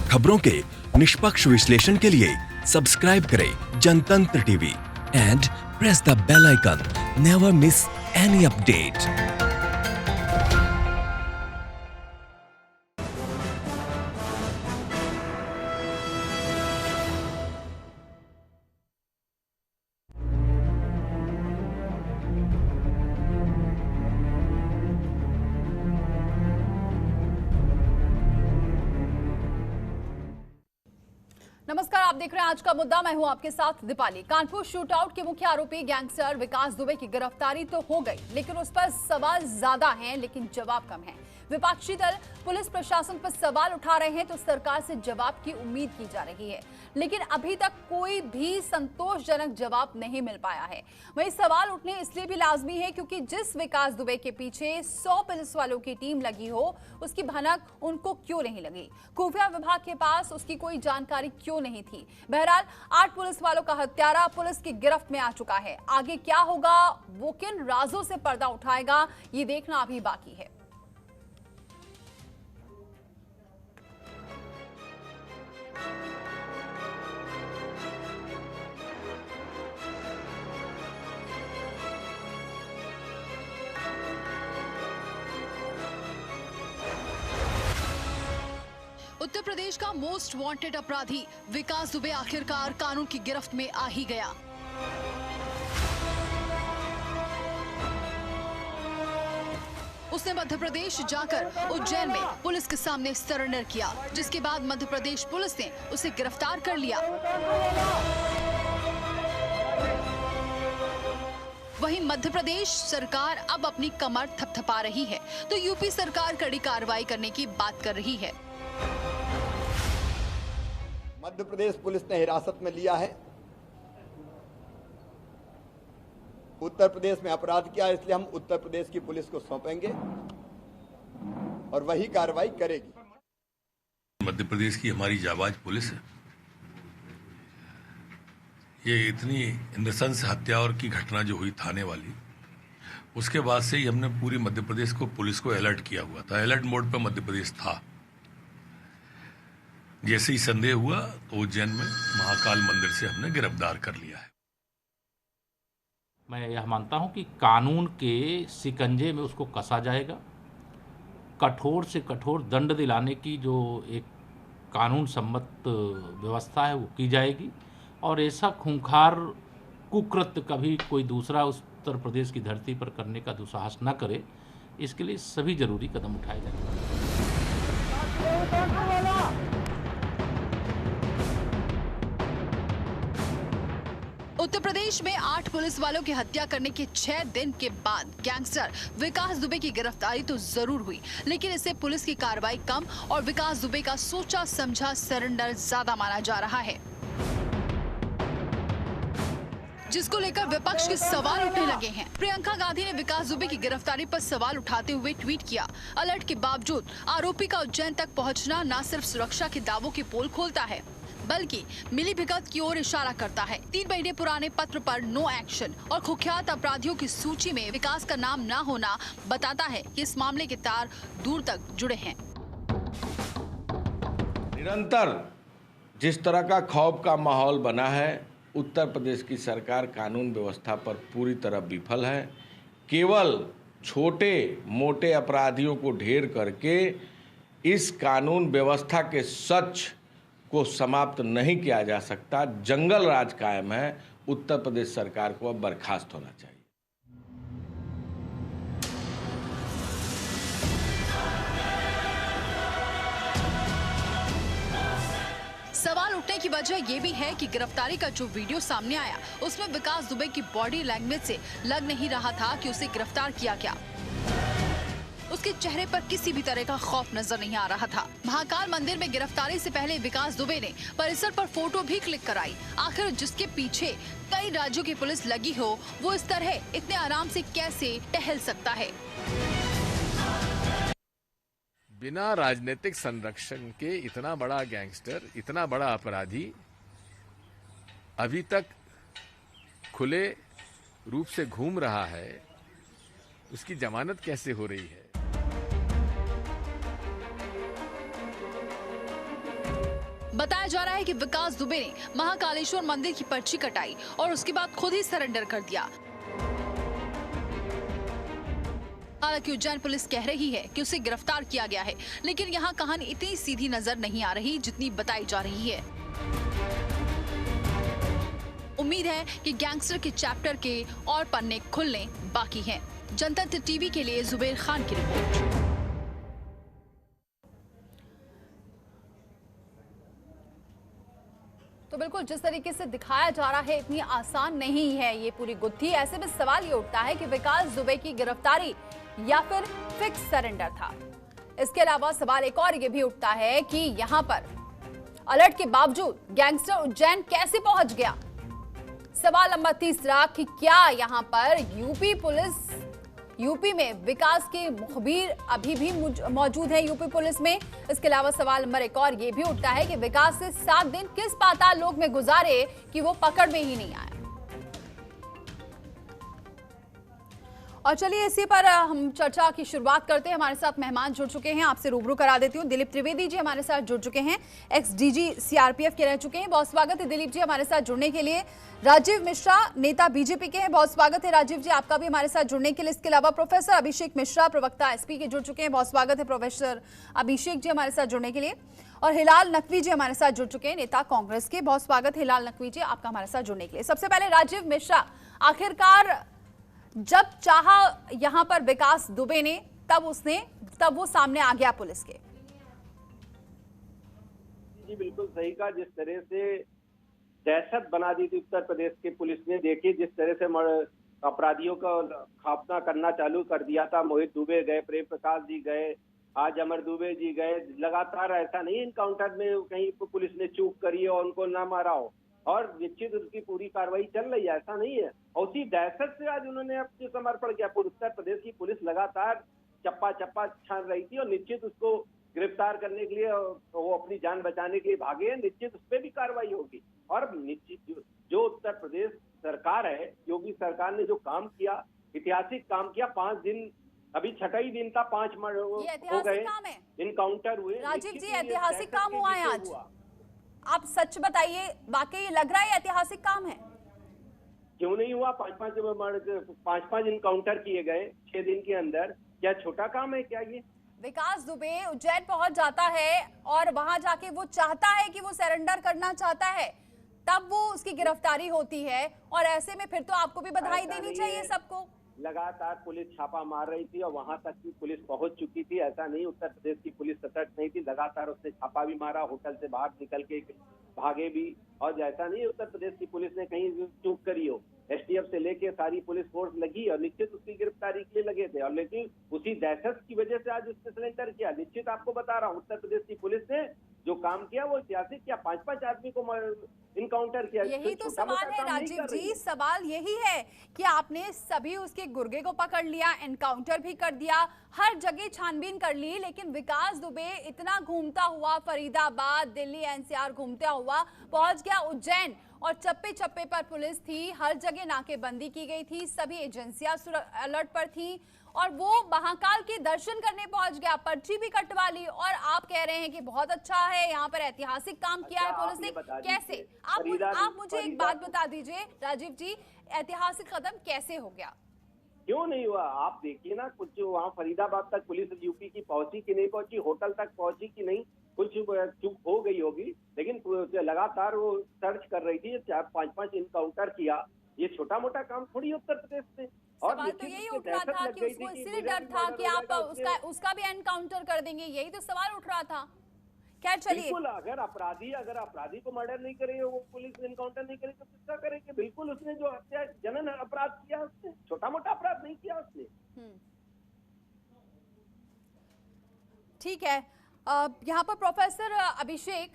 खबरों के निष्पक्ष विश्लेषण के लिए सब्सक्राइब करें Jantantra TV and press the bell icon. Never miss any update. नमस्कार, आप देख रहे हैं आज का मुद्दा। मैं हूं आपके साथ दीपाली। कानपुर शूटआउट के मुख्य आरोपी गैंगस्टर विकास दुबे की गिरफ्तारी तो हो गई, लेकिन उस पर सवाल ज्यादा हैं, लेकिन जवाब कम है। विपक्षी दल पुलिस प्रशासन पर सवाल उठा रहे हैं तो सरकार से जवाब की उम्मीद की जा रही है, लेकिन अभी तक कोई भी संतोषजनक जवाब नहीं मिल पाया है। वहीं सवाल उठने इसलिए भी लाजमी है क्योंकि जिस विकास दुबे के पीछे 100 पुलिस वालों की टीम लगी हो, उसकी भनक उनको क्यों नहीं लगी? खुफिया विभाग के पास उसकी कोई जानकारी क्यों नहीं थी? बहरहाल 8 पुलिस वालों का हत्यारा पुलिस की गिरफ्त में आ चुका है। आगे क्या होगा, वो किन राजों से पर्दा उठाएगा, ये देखना अभी बाकी है। उत्तर प्रदेश का मोस्ट वांटेड अपराधी विकास दुबे आखिरकार कानून की गिरफ्त में आ ही गया। उसने मध्य प्रदेश जाकर उज्जैन में पुलिस के सामने सरेंडर किया, जिसके बाद मध्य प्रदेश पुलिस ने उसे गिरफ्तार कर लिया। वहीं मध्य प्रदेश सरकार अब अपनी कमर थपथपा रही है तो यूपी सरकार कड़ी कार्रवाई करने की बात कर रही है। मध्य प्रदेश पुलिस ने हिरासत में लिया है। उत्तर प्रदेश में अपराध किया, इसलिए हम उत्तर प्रदेश की पुलिस को सौंपेंगे और वही कार्रवाई करेगी। मध्य प्रदेश की हमारी जाबाज पुलिस है। ये इतनी नृशंस हत्या और की घटना जो हुई थाने वाली, उसके बाद से ही हमने पूरी मध्य प्रदेश को पुलिस को अलर्ट किया हुआ था। अलर्ट मोड पर मध्य प्रदेश था। जैसे ही संदेह हुआ तो उज्जैन में महाकाल मंदिर से हमने गिरफ्तार कर लिया है। मैं यह मानता हूं कि कानून के शिकंजे में उसको कसा जाएगा। कठोर से कठोर दंड दिलाने की जो एक कानून सम्मत व्यवस्था है वो की जाएगी और ऐसा खूंखार कुकृत्य कभी कोई दूसरा उत्तर प्रदेश की धरती पर करने का दुस्साहस न करे, इसके लिए सभी जरूरी कदम उठाए जाएंगे। उत्तर प्रदेश में 8 पुलिस वालों की हत्या करने के 6 दिन के बाद गैंगस्टर विकास दुबे की गिरफ्तारी तो जरूर हुई, लेकिन इससे पुलिस की कार्रवाई कम और विकास दुबे का सोचा समझा सरेंडर ज्यादा माना जा रहा है, जिसको लेकर विपक्ष के सवाल उठने लगे हैं। प्रियंका गांधी ने विकास दुबे की गिरफ्तारी पर सवाल उठाते हुए ट्वीट किया, अलर्ट के बावजूद आरोपी का उज्जैन तक पहुंचना न सिर्फ सुरक्षा के दावों की पोल खोलता है, बल्कि मिलीभगत की ओर इशारा करता है। 3 महीने पुराने पत्र पर नो एक्शन और कुख्यात अपराधियों की सूची में विकास का नाम न होना बताता है कि इस मामले के तार दूर तक जुड़े हैं। निरंतर जिस तरह का खौफ का माहौल बना है, उत्तर प्रदेश की सरकार कानून व्यवस्था पर पूरी तरह विफल है। केवल छोटे मोटे अपराधियों को ढेर करके इस कानून व्यवस्था के सच को समाप्त नहीं किया जा सकता। जंगल राज कायम है। उत्तर प्रदेश सरकार को अब बर्खास्त होना चाहिए। सवाल उठने की वजह यह भी है कि गिरफ्तारी का जो वीडियो सामने आया उसमें विकास दुबे की बॉडी लैंग्वेज से लग नहीं रहा था कि उसे गिरफ्तार किया गया। उसके चेहरे पर किसी भी तरह का खौफ नजर नहीं आ रहा था। महाकाल मंदिर में गिरफ्तारी से पहले विकास दुबे ने परिसर पर फोटो भी क्लिक कराई। आखिर जिसके पीछे कई राज्यों की पुलिस लगी हो, वो इस तरह इतने आराम से कैसे टहल सकता है? बिना राजनीतिक संरक्षण के इतना बड़ा गैंगस्टर, इतना बड़ा अपराधी अभी तक खुले रूप से घूम रहा है, उसकी जमानत कैसे हो रही है? बताया जा रहा है कि विकास दुबे ने महाकालेश्वर मंदिर की पर्ची कटाई और उसके बाद खुद ही सरेंडर कर दिया। हालांकि उज्जैन पुलिस कह रही है कि उसे गिरफ्तार किया गया है, लेकिन यहाँ कहानी इतनी सीधी नजर नहीं आ रही जितनी बताई जा रही है। उम्मीद है कि गैंगस्टर के चैप्टर के और पन्ने खुलने बाकी हैं। जनतंत्र टीवी के लिए जुबेर खान की रिपोर्ट। तो बिल्कुल जिस तरीके से दिखाया जा रहा है इतनी आसान नहीं है ये पूरी गुत्थी। ऐसे में सवाल ये उठता है कि विकास दुबे की गिरफ्तारी या फिर फिक्स सरेंडर था। इसके अलावा सवाल एक और ये भी उठता है कि यहाँ पर अलर्ट के बावजूद गैंगस्टर उज्जैन कैसे पहुंच गया। सवाल नंबर तीसरा कि क्या यहाँ पर यूपी में विकास के मुखबिर अभी भी मौजूद है यूपी पुलिस में। इसके अलावा सवाल नंबर एक और ये भी उठता है कि विकास से 7 दिन किस पाताल लोक में गुजारे कि वो पकड़ में ही नहीं आया। और चलिए इसी पर हम चर्चा की शुरुआत करते हैं। हमारे साथ मेहमान जुड़ चुके हैं, आपसे रूबरू करा देती हूँ। दिलीप त्रिवेदी जी हमारे साथ जुड़ चुके हैं, एक्स डीजी सीआरपीएफ के रह चुके हैं। बहुत स्वागत है दिलीप जी हमारे साथ जुड़ने के लिए। राजीव मिश्रा नेता बीजेपी के हैं, बहुत स्वागत है राजीव जी आपका भी हमारे साथ जुड़ने के लिए। इसके अलावा प्रोफेसर अभिषेक मिश्रा प्रवक्ता एसपी के जुड़ चुके हैं, बहुत स्वागत है प्रोफेसर अभिषेक जी हमारे साथ जुड़ने के लिए। और हिलाल नकवी जी हमारे साथ जुड़ चुके हैं, नेता कांग्रेस के, बहुत स्वागत है हिलाल नकवी जी आपका हमारे साथ जुड़ने के लिए। सबसे पहले राजीव मिश्रा, आखिरकार जब चाहा यहां पर विकास दुबे ने तब वो सामने आ गया पुलिस के। जी बिल्कुल सही कहा। जिस तरह से दहशत बना दी थी उत्तर प्रदेश की पुलिस ने, देखिए जिस तरह से अपराधियों का खापना करना चालू कर दिया था। मोहित दुबे गए, प्रेम प्रकाश जी गए, आज अमर दुबे जी गए। लगातार ऐसा नहीं इनकाउंटर में कहीं पुलिस ने चूक करी हो, उनको ना मारा हो, और निश्चित उसकी पूरी कार्रवाई चल रही है, ऐसा नहीं है। और उसी दहशत से आज उन्होंने अपने समर्पण किया। उत्तर प्रदेश की पुलिस लगातार चप्पा चप्पा छान रही थी और निश्चित उसको गिरफ्तार करने के लिए वो अपनी जान बचाने के लिए भागे हैं। निश्चित उस पर भी कार्रवाई होगी। और निश्चित जो उत्तर प्रदेश सरकार है, योगी सरकार ने जो काम किया, ऐतिहासिक काम किया। 5 दिन, अभी 6वां ही दिन था, 5 हो गए इनकाउंटर हुए। राजीव जी ऐतिहासिक काम हुआ है आज, आप सच बताइए, वाकई लग रहा है ऐतिहासिक काम है? क्यों नहीं हुआ? 5-5 इनकाउंटर किए गए 6 दिन के अंदर। क्या छोटा काम है क्या ये? विकास दुबे उज्जैन पहुंच जाता है और वहां जाके वो चाहता है कि वो सरेंडर करना चाहता है, तब वो उसकी गिरफ्तारी होती है। और ऐसे में फिर तो आपको भी बधाई देनी चाहिए सबको। लगातार पुलिस छापा मार रही थी और वहां तक की पुलिस पहुंच चुकी थी। ऐसा नहीं उत्तर प्रदेश की पुलिस सतर्क नहीं थी, लगातार उसने छापा भी मारा, होटल से बाहर निकल के भागे भी। और ऐसा नहीं उत्तर प्रदेश की पुलिस ने कहीं चूक करी हो। एसटीएफ से लेके सारी पुलिस फोर्स लगी और निश्चित उसकी गिरफ्तारी के लिए लगे थे। और लेकिन उसी दहशत की वजह से आज उसने सरेंडर किया। निश्चित आपको बता रहा हूँ, उत्तर प्रदेश की पुलिस ने जो काम किया वो ऐतिहासिक किया। 5-5 आदमी को इनकाउंटर किया। यही तो सवाल है राजीव जी, सवाल यही है कि आपने सभी उसके गुर्गे को पकड़ लिया, एनकाउंटर भी कर दिया, हर जगह छानबीन कर ली, लेकिन विकास दुबे इतना घूमता हुआ फरीदाबाद, दिल्ली, एनसीआर घूमता हुआ पहुंच गया उज्जैन। और चप्पे चप्पे पर पुलिस थी, हर जगह नाकेबंदी की गई थी, सभी एजेंसियां अलर्ट पर थी और वो महाकाल के दर्शन करने पहुंच गया, पर्ची भी कटवा ली। और आप कह रहे हैं कि बहुत अच्छा है, यहाँ पर ऐतिहासिक काम किया है पुलिस ने। कैसे? आप मुझे एक बात बता दीजिए राजीव जी, ऐतिहासिक कदम कैसे हो गया? क्यों नहीं हुआ? आप देखिए ना, कुछ जो वहाँ फरीदाबाद तक पुलिस यूपी की पहुंची कि नहीं पहुंची, होटल तक पहुंची कि नहीं, कुछ चूक हो गई होगी, लेकिन लगातार वो सर्च कर रही थी। 4-5 इनकाउंटर किया, ये छोटा मोटा काम थोड़ी उत्तर प्रदेश में। और सवाल तो यही उठ रहा था कि उसको इसलिए डर था कि आप उसका भी एनकाउंटर कर देंगे, यही तो सवाल उठ रहा था। खैर चलिए, बिल्कुल अगर अपराधी को मर्डर नहीं करेगी, वो पुलिस एनकाउंटर नहीं करेगी तो किसका करेगी? बिल्कुल उसने जो हत्या जनन अपराध किया, उसने छोटा मोटा अपराध नहीं किया उसने। ठीक है। यहाँ पर प्रोफेसर अभिषेक,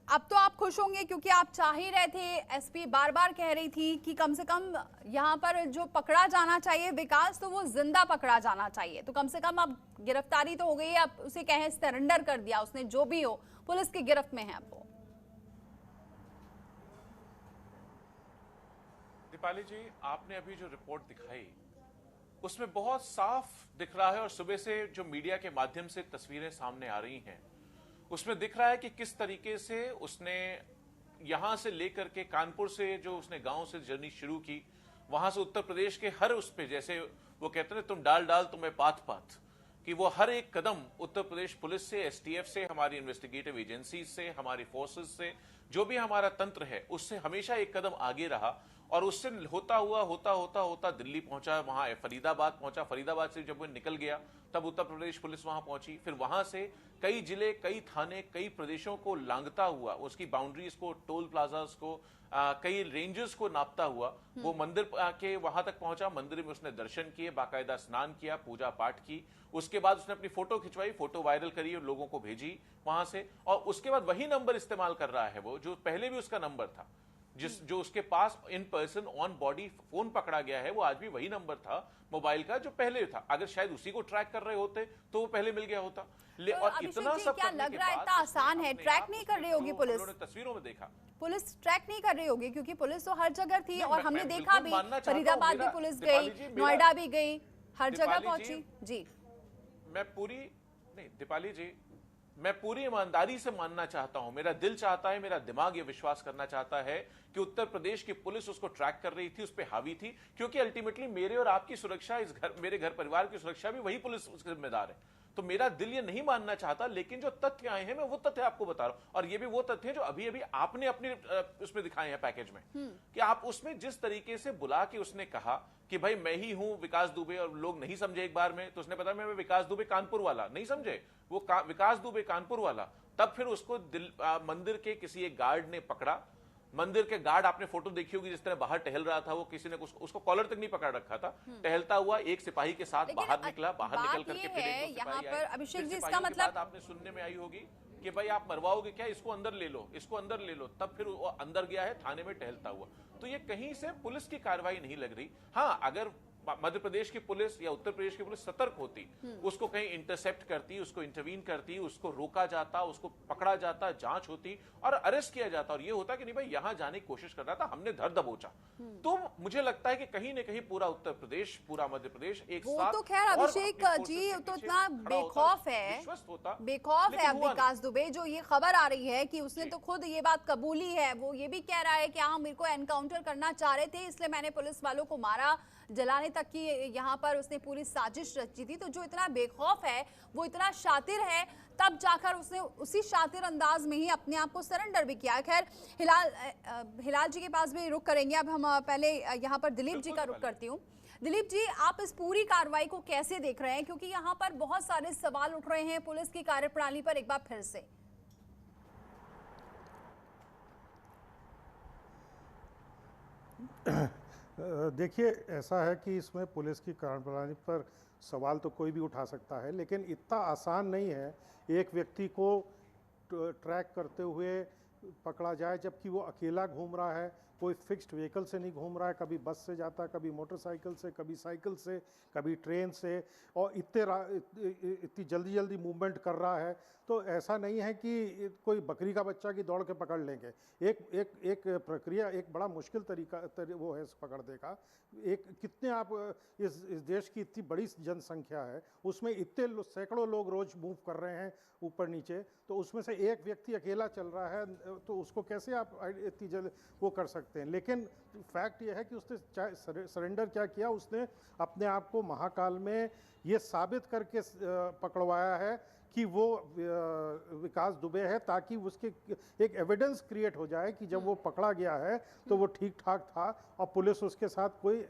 अब तो आप खुश होंगे क्योंकि आप चाह ही रहे थे, एसपी बार बार कह रही थी कि कम से कम यहाँ पर जो पकड़ा जाना चाहिए विकास, तो वो जिंदा पकड़ा जाना चाहिए। तो कम से कम अब गिरफ्तारी तो हो गई है, अब उसे कहें सरेंडर कर दिया उसने, जो भी हो पुलिस की गिरफ्त में है अब वो। दीपाली जी, आपने अभी जो रिपोर्ट दिखाई उसमें बहुत साफ दिख रहा है, और सुबह से जो मीडिया के माध्यम से तस्वीरें सामने आ रही हैं उसमें दिख रहा है कि किस तरीके से उसने यहां से लेकर के कानपुर से जो उसने गांव से जर्नी शुरू की, वहां से उत्तर प्रदेश के हर उस पे, जैसे वो कहते हैं तुम डाल डाल तुम्हें पात पात, कि वो हर एक कदम उत्तर प्रदेश पुलिस से, एसटीएफ से, हमारी इन्वेस्टिगेटिव एजेंसी से, हमारी फोर्सेस से, जो भी हमारा तंत्र है उससे हमेशा एक कदम आगे रहा। और उससे होता दिल्ली पहुंचा, वहां फरीदाबाद पहुंचा, फरीदाबाद से जब वो निकल गया तब उत्तर प्रदेश पुलिस वहां पहुंची, फिर वहां से कई जिले, कई थाने, कई प्रदेशों को लांघता हुआ, उसकी बाउंड्रीज को, टोल प्लाजास को, कई रेंजेस को नापता हुआ वो मंदिर के वहां तक पहुंचा। मंदिर में उसने दर्शन किए, बाकायदा स्नान किया, पूजा पाठ की, उसके बाद उसने अपनी फोटो खिंचवाई, फोटो वायरल करी और लोगों को भेजी वहां से, और उसके बाद वही नंबर इस्तेमाल कर रहा है वो जो पहले भी उसका नंबर था, जो उसके पास in person on body phone पकड़ा गया है, वो आज भी वही नंबर था मोबाइल का जो पहले था। अगर शायद उसी को ट्रैक कर रहे होते तो वो पहले मिल गया होता। और इतना सब क्या लग रहा है इतना आसान है? ट्रैक नहीं कर रही होगी पुलिस? तस्वीरों में देखा पुलिस ट्रैक नहीं कर रही होगी, क्योंकि पुलिस तो हर जगह थी और हमने देखा भी, फरीदाबाद भी पुलिस गई, नोएडा भी गई, हर जगह पहुंची। जी दीपाली जी, मैं पूरी ईमानदारी से मानना चाहता हूं, मेरा दिल चाहता है, मेरा दिमाग ये विश्वास करना चाहता है कि उत्तर प्रदेश की पुलिस उसको ट्रैक कर रही थी, उस पर हावी थी, क्योंकि अल्टीमेटली मेरे और आपकी सुरक्षा, मेरे घर परिवार की सुरक्षा भी वही पुलिस उसके जिम्मेदार है। तो मेरा दिल ये नहीं मानना चाहता, लेकिन जो तथ्य आए हैं मैं वो तथ्य आपको बता रहा हूं, और ये भी वो तथ्य जो अभी अभी आपने अपने उसमें दिखाए हैं पैकेज में, कि आप उसमें जिस तरीके से बुला के उसने कहा कि भाई मैं ही हूं विकास दुबे, और लोग नहीं समझे एक बार में, तो उसने बताया मैं विकास दुबे कानपुर वाला, नहीं समझे वो विकास दुबे कानपुर वाला। तब फिर उसको मंदिर के किसी एक गार्ड ने पकड़ा, मंदिर के गार्ड, आपने फोटो देखी होगी जिस तरह बाहर टहल रहा था वो, किसी ने उसको कॉलर तक नहीं पकड़ रखा था, टहलता हुआ एक सिपाही के साथ बाहर निकला, बाहर निकल करके फिर एक दो सिपाही आए। अभिषेक जी, इसका मतलब आपने सुनने में आई होगी कि भाई आप मरवाओगे क्या, इसको अंदर ले लो, इसको अंदर ले लो, तब फिर वो अंदर गया है थाने में टहलता हुआ। तो ये कहीं से पुलिस की कार्रवाई नहीं लग रही। हाँ, अगर मध्य प्रदेश की पुलिस या उत्तर प्रदेश की पुलिस सतर्क होती, उसको कहीं इंटरसेप्ट करती, उसको इंटरवीन करती, उसको रोका जाता, उसको पकड़ा जाता, जांच होती और अरेस्ट किया जाता, और ये होता कि नहीं भाई यहां जाने की कोशिश कर रहा था, हमने धर दबोचा, तो मुझे लगता है कि कहीं न कहीं पूरा उत्तर प्रदेश, पूरा मध्य प्रदेश एक साथ। तो खैर अभिषेक जी तो इतना बेखौफ है, बेखौफ है अब विकास दुबे, जो ये खबर आ रही है कि उसने तो खुद ये बात कबूली है, वो ये भी कह रहा है कि हाँ मेरे को एनकाउंटर करना चाह रहे थे इसलिए मैंने पुलिस वालों को मारा, जलाने तक की यहाँ पर उसने पूरी साजिश रची थी। तो जो इतना बेखौफ है, वो इतना शातिर है, तब जाकर उसने उसी शातिर अंदाज में ही अपने आप को सरेंडर भी किया। खैर हिलाल जी के पास भी रुक करेंगे, अब हम पहले यहाँ पर दिलीप जी का रुक करती हूँ। दिलीप जी, आप इस पूरी कार्रवाई को कैसे देख रहे हैं, क्योंकि यहाँ पर बहुत सारे सवाल उठ रहे हैं पुलिस की कार्यप्रणाली पर एक बार फिर से। देखिए, ऐसा है कि इसमें पुलिस की कार्यप्रणाली पर सवाल तो कोई भी उठा सकता है, लेकिन इतना आसान नहीं है एक व्यक्ति को ट्रैक करते हुए पकड़ा जाए जबकि वो अकेला घूम रहा है, कोई फिक्स्ड व्हीकल से नहीं घूम रहा है, कभी बस से जाता है, कभी मोटरसाइकिल से, कभी साइकिल से, कभी ट्रेन से, और इतनी जल्दी जल्दी मूवमेंट कर रहा है। तो ऐसा नहीं है कि कोई बकरी का बच्चा की दौड़ के पकड़ लेंगे। एक प्रक्रिया, एक बड़ा मुश्किल तरीका वो है पकड़ने का। कितने आप इस देश की इतनी बड़ी जनसंख्या है, उसमें इतने सैकड़ों लोग रोज मूव कर रहे हैं ऊपर नीचे, तो उसमें से एक व्यक्ति अकेला चल रहा है, तो उसको कैसे आप इतनी जल्द वो कर सकते हैं। लेकिन फैक्ट ये है कि उसने सरेंडर क्या किया, उसने अपने आप को महाकाल में ये साबित करके पकड़वाया है कि वो विकास दुबे है, ताकि उसके एक एविडेंस क्रिएट हो जाए कि जब वो पकड़ा गया है तो वो ठीक ठाक था और पुलिस उसके साथ कोई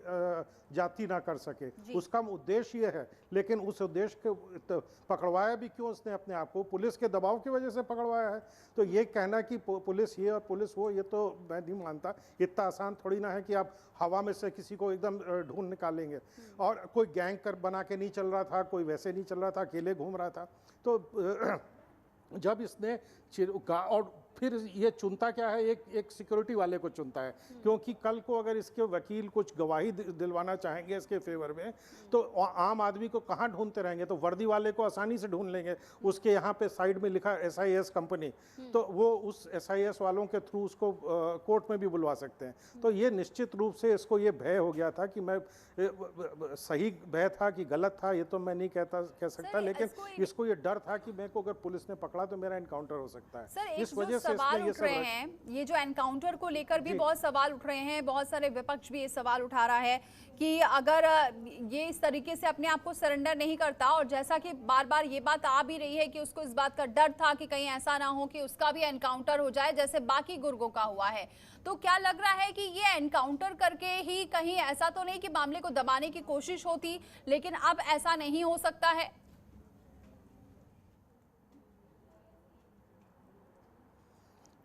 जाति ना कर सके। उसका उद्देश्य ये है, लेकिन उस उद्देश्य को पकड़वाया भी क्यों उसने अपने आप को? पुलिस के दबाव की वजह से पकड़वाया है। तो ये कहना कि पुलिस ये और पुलिस वो, ये तो मैं नहीं मानता। इतना आसान थोड़ी ना है कि आप हवा में से किसी को एकदम ढूंढ निकालेंगे। और कोई गैंग कर बना के नहीं चल रहा था, कोई वैसे नहीं चल रहा था, अकेले घूम रहा था। तो जब इसने और फिर ये चुनता क्या है, एक सिक्योरिटी वाले को चुनता है, क्योंकि कल को अगर इसके वकील कुछ गवाही दिलवाना चाहेंगे इसके फेवर में, तो आम आदमी को कहाँ ढूंढते रहेंगे? तो वर्दी वाले को आसानी से ढूंढ लेंगे, उसके यहाँ पे साइड में लिखा SIS कंपनी, तो वो उस SIS वालों के थ्रू उसको कोर्ट में भी बुलवा सकते हैं। तो ये निश्चित रूप से इसको ये भय हो गया था कि मैं सही भय था कि गलत था ये तो मैं नहीं कह सकता, लेकिन इसको ये डर था कि मेरे को अगर पुलिस ने पकड़ा तो मेरा एनकाउंटर हो सकता है। सर, इस वजह से सवाल उठ रहे हैं, ये जो एनकाउंटर को लेकर भी बहुत सवाल उठ रहे हैं, बहुत सारे विपक्ष भी ये सवाल उठा रहा है कि अगर ये इस तरीके से अपने आप को सरेंडर नहीं करता, और जैसा कि बार बार ये बात आ भी रही है कि उसको इस बात का डर था कि कहीं ऐसा ना हो कि उसका भी एनकाउंटर हो जाए जैसे बाकी गुर्गों का हुआ है, तो क्या लग रहा है कि ये एनकाउंटर करके ही कहीं ऐसा तो नहीं कि मामले को दबाने की कोशिश होती, लेकिन अब ऐसा नहीं हो सकता है?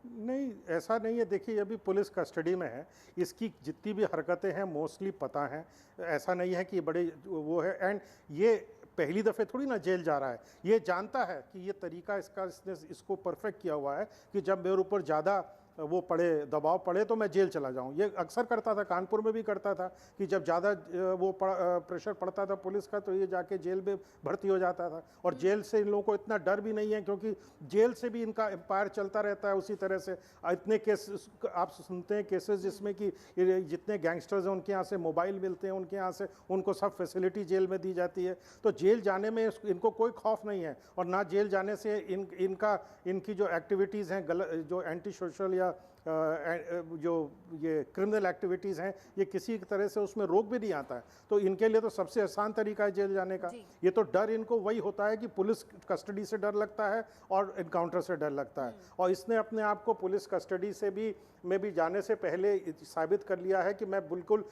नहीं, ऐसा नहीं है। देखिए, अभी पुलिस कस्टडी में है, इसकी जितनी भी हरकतें हैं मोस्टली पता हैं, ऐसा नहीं है कि बड़े वो है। एंड ये पहली दफ़े थोड़ी ना जेल जा रहा है, ये जानता है कि ये तरीका इसने इसको परफेक्ट किया हुआ है कि जब मेरे ऊपर ज़्यादा वो पड़े, दबाव पड़े तो मैं जेल चला जाऊं। ये अक्सर करता था, कानपुर में भी करता था कि जब ज़्यादा वो प्रेशर पड़ता था पुलिस का तो ये जाके जेल में भर्ती हो जाता था। और जेल से इन लोगों को इतना डर भी नहीं है, क्योंकि जेल से भी इनका एम्पायर चलता रहता है उसी तरह से। इतने केसेस आप सुनते हैं, केसेस जिसमें कि जितने गैंगस्टर्स हैं उनके यहाँ से मोबाइल मिलते हैं, उनके यहाँ से उनको सब फैसिलिटी जेल में दी जाती है। तो जेल जाने में इनको कोई खौफ नहीं है, और ना जेल जाने से इनकी जो एक्टिविटीज़ हैं, जो एंटी सोशल जो ये क्रिमिनल एक्टिविटीज़ हैं, ये किसी तरह से उसमें रोक भी नहीं आता है। तो इनके लिए तो सबसे आसान तरीका है जेल जाने का। ये तो डर इनको वही होता है कि पुलिस कस्टडी से डर लगता है और इनकाउंटर से डर लगता है। और इसने अपने आप को पुलिस कस्टडी से में भी जाने से पहले साबित कर लिया है कि मैं बिल्कुल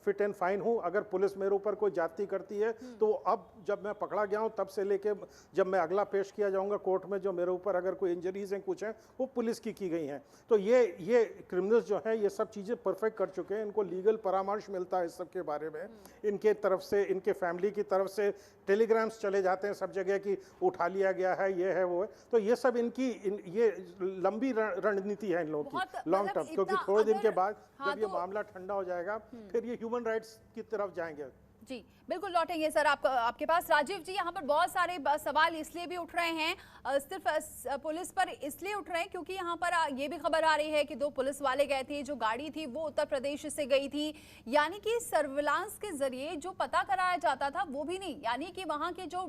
फिट एंड फाइन हूँ। अगर पुलिस मेरे ऊपर कोई ज्यादती करती है तो अब जब मैं पकड़ा गया हूँ तब से लेके जब मैं अगला पेश किया जाऊँगा कोर्ट में, जो मेरे ऊपर अगर कोई इंजरीज हैं कुछ हैं वो पुलिस की गई हैं। तो ये क्रिमिनल्स जो हैं ये सब चीज़ें परफेक्ट कर चुके हैं। इनको लीगल परामर्श मिलता है इस सब के बारे में, इनके तरफ से, इनके फैमिली की तरफ से टेलीग्राम्स चले जाते हैं सब जगह कि उठा लिया गया है, ये है वो है। तो ये सब ये लंबी रणनीति है इन लोगों की, लॉन्ग टर्म, क्योंकि थोड़े दिन के बाद जब ये मामला ठंडा हो जाएगा फिर ये ह्यूमन राइट्स की तरफ जाएंगे। जी बिल्कुल, लौटेंगे सर आपके पास। राजीव जी, यहाँ पर बहुत सारे सवाल इसलिए भी उठ रहे हैं, सिर्फ पुलिस पर इसलिए उठ रहे हैं क्योंकि यहाँ पर ये भी खबर आ रही है कि 2 पुलिस वाले गए थे, जो गाड़ी थी वो उत्तर प्रदेश से गई थी, यानी कि सर्विलांस के जरिए जो पता कराया जाता था वो भी नहीं, यानी कि वहाँ के जो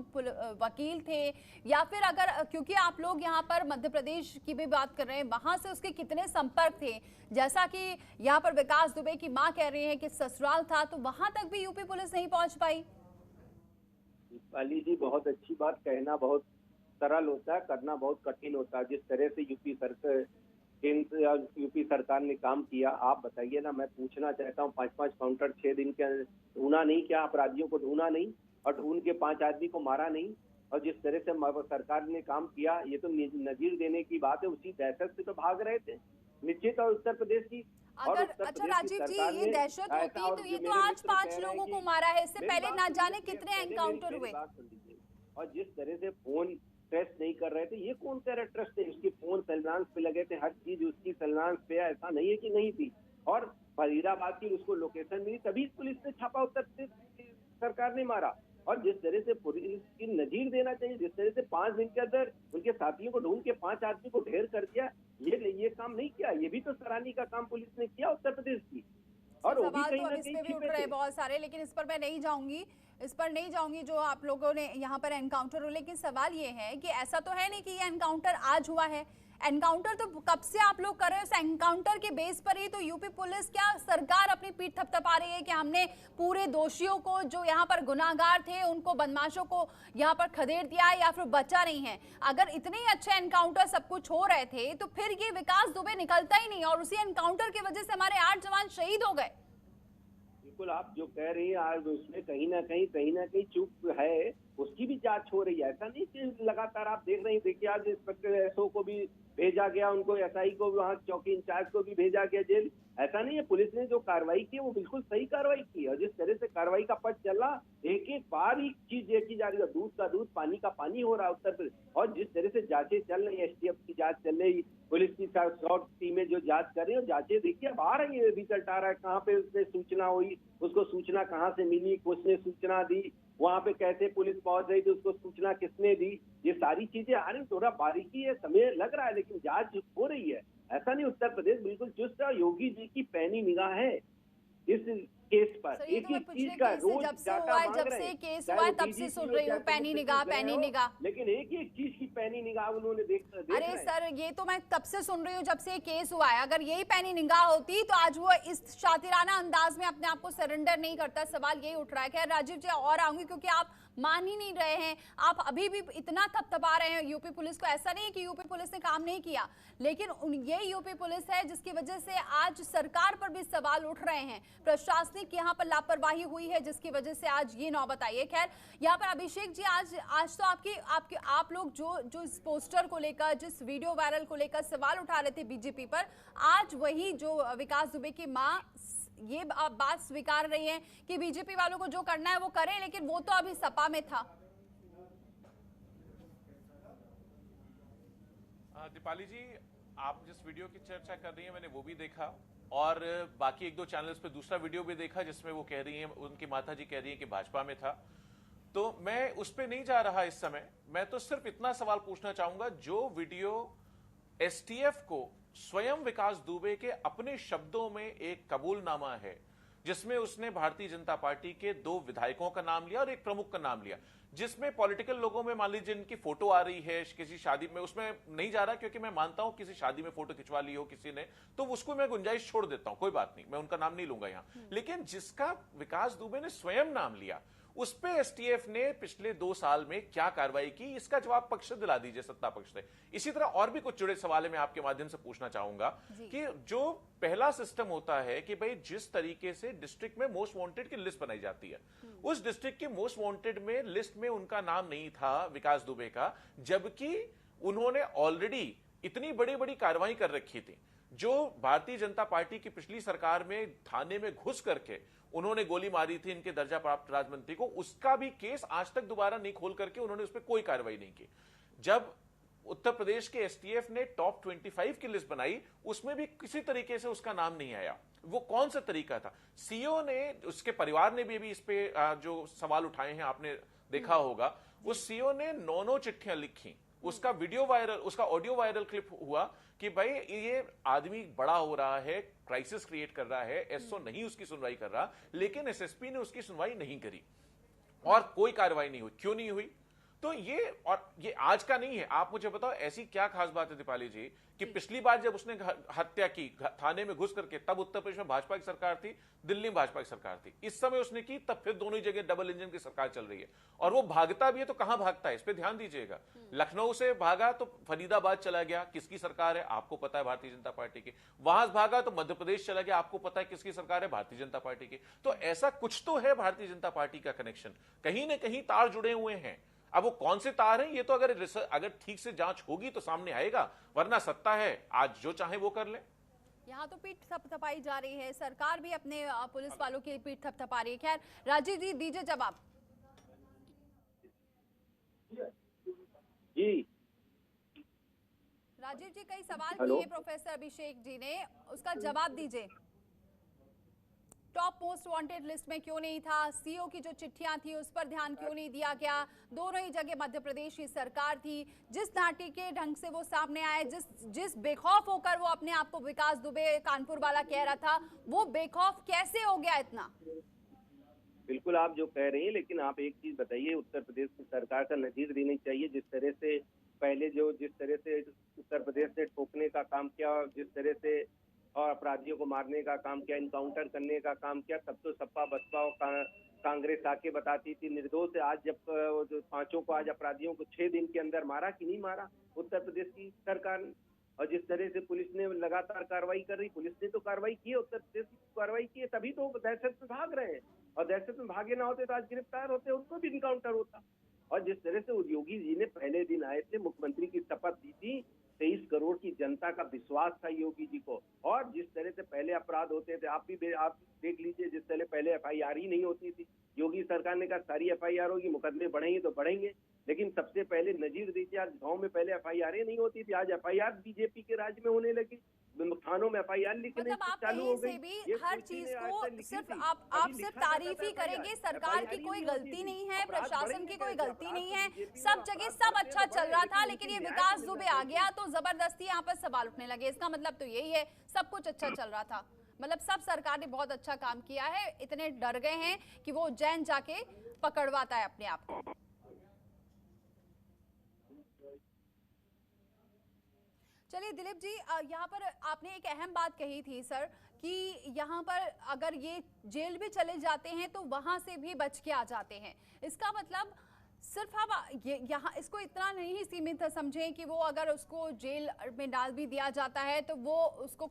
वकील थे या फिर अगर, क्योंकि आप लोग यहाँ पर मध्य प्रदेश की भी बात कर रहे हैं, वहाँ से उसके कितने संपर्क थे, जैसा कि यहाँ पर विकास दुबे की माँ कह रही है कि ससुराल था, तो वहां तक भी यूपी पुलिस नहीं पहुंच पाई। दीपाली जी, बहुत अच्छी बात, कहना बहुत सरल होता है, करना बहुत कठिन होता है। जिस तरह से यूपी सरकार ने काम किया, आप बताइए ना। मैं पूछना चाहता हूँ, 5-5 काउंटर 6 दिन के ढूंढा नहीं क्या? अपराधियों को ढूंढा नहीं और ढूंढ के 5 आदमी को मारा नहीं? और जिस तरह से सरकार ने काम किया, ये तो नजीर देने की बात है। उसी दहशत से तो भाग रहे थे निश्चित। और उत्तर प्रदेश की अगर, अच्छा राजीव जी, ये दहशत होती तो ये तो आज 5 लोगों को मारा है, इससे पहले ना जाने कितने एनकाउंटर हुए। और जिस तरह से फोन ट्रेस नहीं कर रहे थे, ये कौन सा ट्रस्ट थे? उसके फोन सर्विलांस पे लगे थे, हर चीज उसकी सर्विलांस पे, ऐसा नहीं है कि नहीं थी। और फरीदाबाद की उसको लोकेशन मिली, तभी पुलिस ने छापा, उत्तर प्रदेश सरकार ने मारा। और जिस तरह से पुलिस की नजीर देना चाहिए, जिस तरह से 5 दिन के अंदर उनके साथियों को ढूंढ के 5 आदमी को ढेर कर दिया, ये काम नहीं किया। ये भी तो सराहनीय का काम पुलिस ने किया उत्तर प्रदेश की। और वो भी कहीं ना कहीं भी उठ रहे हैं बहुत सारे, लेकिन इस पर मैं नहीं जाऊंगी जो आप लोगों ने यहाँ पर एनकाउंटर हो। लेकिन सवाल ये है कि ऐसा तो है नहीं कि ये एनकाउंटर आज हुआ है, एनकाउंटर तो कब से आप लोग कर रहे हैं। उस एनकाउंटर के बेस पर ही तो यूपी पुलिस, क्या सरकार अपनी पीठ थपथपा रही है कि हमने पूरे दोषियों को, जो यहाँ पर गुनाहगार थे, उनको, बदमाशों को यहाँ पर खदेड़ दिया है या फिर बचा नहीं है? अगर इतने ही अच्छे एनकाउंटर सब कुछ हो रहे थे तो फिर ये विकास दुबे निकलता ही नहीं, और उसी एनकाउंटर की वजह से हमारे 8 जवान शहीद हो गए। बिल्कुल, आप जो कह रही हैं आज उसमें कहीं ना कहीं चूक है, उसकी भी जांच हो रही है। ऐसा नहीं कि लगातार आप देख रहे हैं। देखिए, आज इंस्पेक्टर एसओ को भी भेजा गया, उनको एसआई को, वहाँ चौकी इंचार्ज को भी भेजा गया जेल। ऐसा नहीं है, पुलिस ने जो कार्रवाई की वो बिल्कुल सही कार्रवाई की। और जिस तरह से कार्रवाई का पथ चल रहा, एक बार ही चीज देखी जा रही है, दूध का दूध, पानी का पानी हो रहा है उत्तर प्रदेश। और जिस तरह से जांचें चल रही है, एसटीएफ की जांच चल रही, पुलिस की शॉर्ट टीमें जो जांच कर रही है, जांचें देखिए अब आ रही है, रिजल्ट आ रहा है, कहाँ पे उसने सूचना हुई, उसको सूचना कहाँ से मिली, किसने सूचना दी, वहां पे कैसे पुलिस पहुंच रही थी, उसको सूचना किसने दी, ये सारी चीजें आ रही। थोड़ा बारीकी है, समय लग रहा है, लेकिन जांच हो रही है। ऐसा नहीं, उत्तर प्रदेश बिल्कुल चुस्त है। योगी जी की पैनी निगाह है इस केस पर। सर, ये एक तो मैं एक पिछले चीज का केस से रोज जब से डाटा हुआ है, मांग जब रहे से हैं, केस चाहे हुआ है वो तब से DGP सुन हो, रही हूँ चाहे पैनी पुलिस निगाह, सचिव रहे पैनी हो, निगाह। लेकिन एक एक चीज की पैनी निगाह उन्होंने देख अरे रहे हैं। सर, ये तो मैं तब से सुन रही हूँ जब से ये केस हुआ है। अगर यही पैनी निगाह होती तो आज वो इस शातिराना अंदाज में अपने आप को सरेंडर नहीं करता। सवाल यही उठ रहा है। खैर राजीव जी और आऊंगी, क्योंकि आप मान ही नहीं रहे हैं। आप अभी भी इतना थपथपा रहे हैं यूपी पुलिस को। ऐसा नहीं है कि यूपी पुलिस ने काम नहीं किया, लेकिन ये यूपी पुलिस है जिसकी वजह से आज सरकार पर भी सवाल उठ रहे हैं। प्रशासनिक यहाँ पर लापरवाही हुई है जिसकी वजह से आज ये नौबत आई है। खैर यहाँ पर अभिषेक जी, आज तो आप लोग जो इस पोस्टर को लेकर, जिस वीडियो वायरल को लेकर सवाल उठा रहे थे बीजेपी पर, आज वही जो विकास दुबे की मां ये बात स्वीकार रही है कि बीजेपी वालों को जो करना है वो करें, लेकिन वो तो अभी सपा में था। दीपाली जी, आप जिस वीडियो की चर्चा कर रही हैं मैंने वो भी देखा, और बाकी एक दो चैनल्स पे दूसरा वीडियो भी देखा जिसमें वो कह रही हैं, उनकी माता जी कह रही हैं कि भाजपा में था। तो मैं उस पे नहीं जा रहा इस समय। मैं तो सिर्फ इतना सवाल पूछना चाहूंगा, जो वीडियो एसटीएफ को स्वयं विकास दुबे के अपने शब्दों में एक कबूलनामा है, जिसमें उसने भारतीय जनता पार्टी के 2 विधायकों का नाम लिया और एक प्रमुख का नाम लिया, जिसमें पॉलिटिकल लोगों में मान लीजिए जिनकी फोटो आ रही है किसी शादी में, उसमें नहीं जा रहा क्योंकि मैं मानता हूं किसी शादी में फोटो खिंचवा ली हो किसी ने, तो उसको मैं गुंजाइश छोड़ देता हूं, कोई बात नहीं, मैं उनका नाम नहीं लूंगा यहां। लेकिन जिसका विकास दुबे ने स्वयं नाम लिया, उस पे एसटीएफ ने पिछले 2 साल में क्या कार्रवाई की, इसका जवाब पक्ष से दिला दीजिए, सत्ता पक्ष से। इसी तरह और भी कुछ जुड़े सवाल मैं आपके माध्यम से पूछना चाहूंगा कि जो पहला सिस्टम होता है कि भाई जिस तरीके से डिस्ट्रिक्ट में मोस्ट वांटेड की लिस्ट बनाई जाती है, उस डिस्ट्रिक्ट के मोस्ट वांटेड में लिस्ट में उनका नाम नहीं था विकास दुबे का, जबकि उन्होंने ऑलरेडी इतनी बड़ी बड़ी कार्रवाई कर रखी थी। जो भारतीय जनता पार्टी की पिछली सरकार में थाने में घुस करके उन्होंने गोली मारी थी इनके दर्जा प्राप्त राज्य मंत्री को, उसका भी केस आज तक दोबारा नहीं खोल करके उन्होंने उस पर कोई कार्रवाई नहीं की। जब उत्तर प्रदेश के एसटीएफ ने टॉप 25 की लिस्ट बनाई, उसमें भी किसी तरीके से उसका नाम नहीं आया। वो कौन सा तरीका था? सीओ ने, उसके परिवार ने भी इस पे जो सवाल उठाए हैं आपने देखा होगा, उस सीओ ने 9 चिट्ठियां लिखी, उसका वीडियो वायरल, उसका ऑडियो वायरल क्लिप हुआ कि भाई ये आदमी बड़ा हो रहा है, क्राइसिस क्रिएट कर रहा है, एसओ नहीं उसकी सुनवाई कर रहा, लेकिन एसएसपी ने उसकी सुनवाई नहीं करी और कोई कार्रवाई नहीं हुई। क्यों नहीं हुई? तो ये आज का नहीं है। आप मुझे बताओ ऐसी क्या खास बात है दीपाली जी कि पिछली बार जब उसने हत्या की थाने में घुस करके, तब उत्तर प्रदेश में भाजपा की सरकार थी, दिल्ली में भाजपा की सरकार थी, इस समय उसने की, तब फिर दोनों ही जगह डबल इंजन की सरकार चल रही है और वो भागता भी है तो कहां भागता है, इस पे ध्यान दीजिएगा। लखनऊ से भागा तो फरीदाबाद चला गया, किसकी सरकार है आपको पता है, भारतीय जनता पार्टी की। वहां भागा तो मध्य प्रदेश चला गया, आपको पता है किसकी सरकार है, भारतीय जनता पार्टी की। तो ऐसा कुछ तो है भारतीय जनता पार्टी का कनेक्शन, कहीं ना कहीं तार जुड़े हुए हैं। अब वो कौन से तार हैं ये तो अगर ठीक से जांच होगी तो सामने आएगा, वरना सत्ता है, आज जो चाहे वो कर ले। यहाँ तो पीठ थपथपाई जा रही है, सरकार भी अपने पुलिस वालों की पीठ थपथपा रही है। खैर राजीव जी दीजिए जवाब। जी राजीव जी, कई सवाल किए प्रोफेसर अभिषेक जी ने, उसका जवाब दीजिए। टॉप मोस्ट वांटेड लिस्ट में क्यों नहीं था? सीओ की जो चिट्ठियां थी उस पर ध्यान क्यों नहीं दिया गया? दोनों ही जगह मध्य प्रदेश की सरकार थी। जिस नाटी के ढंग से वो सामने आए, जिस बेखौफ होकर वो अपने आप को विकास दुबे कानपुर वाला कह रहा था, वो बेखौफ कैसे हो गया इतना? बिल्कुल आप जो कह रही हैं, लेकिन आप एक चीज बताइए, उत्तर प्रदेश की सरकार का नजीर देनी चाहिए। जिस तरह से पहले जिस तरह से उत्तर प्रदेश ने ठोकने का काम किया, जिस तरह से और अपराधियों को मारने का काम किया, इनकाउंटर करने का काम किया, तब तो सपा बसपा और कांग्रेस आके बताती थी निर्दोष है। आज जब जो 5 को, आज अपराधियों को 6 दिन के अंदर मारा कि नहीं मारा उत्तर प्रदेश की सरकार ने, और जिस तरह से पुलिस ने लगातार कार्रवाई कर रही, पुलिस ने तो कार्रवाई की है, उत्तर प्रदेश की कार्रवाई की है, तभी तो दहशत में भाग रहे हैं। और दहशत में भागे ना होते तो आज गिरफ्तार होते, उनको भी इनकाउंटर होता। और जिस तरह से योगी जी ने पहले दिन आए थे, मुख्यमंत्री की शपथ दी थी, 23 करोड़ की जनता का विश्वास था योगी जी को, और जिस तरह से पहले अपराध होते थे, आप देख लीजिए, जिस तरह पहले एफआईआर ही नहीं होती थी, योगी सरकार ने कहा सारी एफआईआर होगी, मुकदमे बढ़ेंगे तो बढ़ेंगे, लेकिन सबसे पहले नजीर रिचार्ज गांव में पहले एफआईआर नहीं होती थी, आज एफआईआर बीजेपी के राज में होने लगी, थानों में एफआईआर लिखने मतलब आप चालू कहीं हो से गई। भी हर चीज को सिर्फ आप सिर्फ तारीफ ही करेंगे, सरकार की कोई गलती नहीं है, प्रशासन की कोई गलती नहीं है, सब जगह सब अच्छा चल रहा था, लेकिन ये विकास दुबे आ गया तो जबरदस्ती यहाँ पर सवाल उठने लगे। इसका मतलब तो यही है सब कुछ अच्छा चल रहा था, मतलब सब सरकार ने बहुत अच्छा काम किया है, इतने डर गए हैं कि वो उज्जैन जाके पकड़वाता है अपने आप को। चलिए दिलीप जी, यहाँ पर आपने एक अहम बात कही थी सर कि यहाँ पर अगर ये जेल भी चले जाते हैं तो वहां से भी बच के आ जाते हैं। इसका मतलब सिर्फ हम यहाँ इसको इतना नहीं सीमित समझें कि वो अगर उसको जेल में डाल भी दिया जाता है तो वो उसको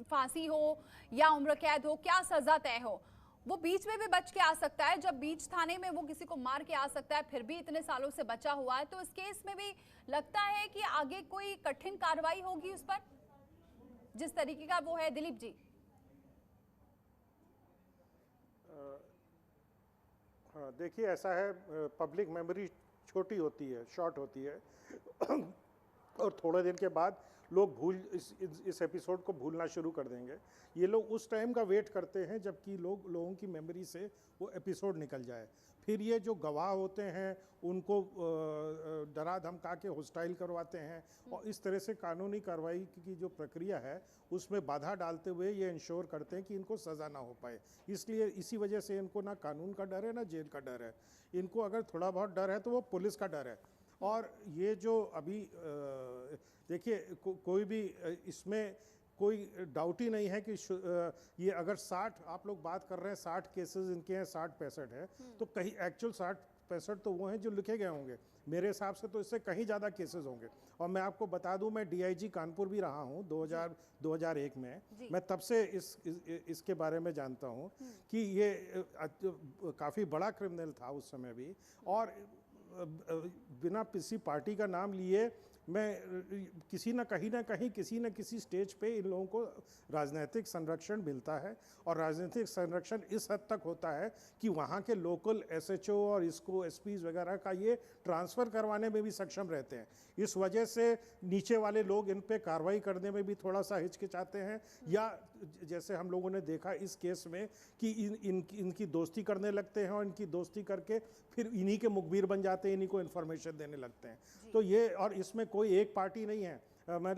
फांसी हो या उम्र कैद हो, क्या सजा तय हो, वो बीच में भी बच के आ सकता है। जब बीच थाने में वो किसी को मार के आ सकता है, फिर भी इतने सालों से बचा हुआ है, तो इस केस में भी लगता है कि आगे कोई कठिन कार्रवाई होगी उस पर, जिस तरीके का वो है। दिलीप जी। हाँ, देखिए ऐसा है, पब्लिक मेमोरी छोटी होती है, शॉर्ट होती है और थोड़े दिन के बाद लोग इस एपिसोड को भूलना शुरू कर देंगे। ये लोग उस टाइम का वेट करते हैं जबकि लोगों की मेमोरी से वो एपिसोड निकल जाए। फिर ये जो गवाह होते हैं उनको डरा धमका के हॉस्टाइल करवाते हैं और इस तरह से कानूनी कार्रवाई की जो प्रक्रिया है उसमें बाधा डालते हुए ये इंश्योर करते हैं कि इनको सज़ा ना हो पाए। इसलिए इसी वजह से इनको ना कानून का डर है ना जेल का डर है। इनको अगर थोड़ा बहुत डर है तो वो पुलिस का डर है। और ये जो अभी देखिए कोई भी इसमें कोई डाउट ही नहीं है कि ये अगर 60 आप लोग बात कर रहे हैं 60 केसेस इनके हैं, 60-65 है, तो कहीं एक्चुअल 60-65 तो वो हैं जो लिखे गए होंगे। मेरे हिसाब से तो इससे कहीं ज़्यादा केसेस होंगे। और मैं आपको बता दूं, मैं डीआईजी कानपुर भी रहा हूं 2001 में। मैं तब से इसके बारे में जानता हूं कि ये काफ़ी बड़ा क्रिमिनल था उस समय भी। और बिना किसी पार्टी का नाम लिए मैं किसी न कहीं किसी न किसी स्टेज पे इन लोगों को राजनीतिक संरक्षण मिलता है। और राजनीतिक संरक्षण इस हद तक होता है कि वहाँ के लोकल एसएचओ और इसको एसपीज वगैरह का ये ट्रांसफ़र करवाने में भी सक्षम रहते हैं। इस वजह से नीचे वाले लोग इन पे कार्रवाई करने में भी थोड़ा सा हिचकिचाते हैं। या जैसे हम लोगों ने देखा इस केस में कि इनकी दोस्ती करने लगते हैं और इनकी दोस्ती करके फिर इन्हीं के मुखबिर बन जाते हैं, इन्हीं को इन्फॉर्मेशन देने लगते हैं। तो ये, और इसमें कोई एक पार्टी नहीं है। मैं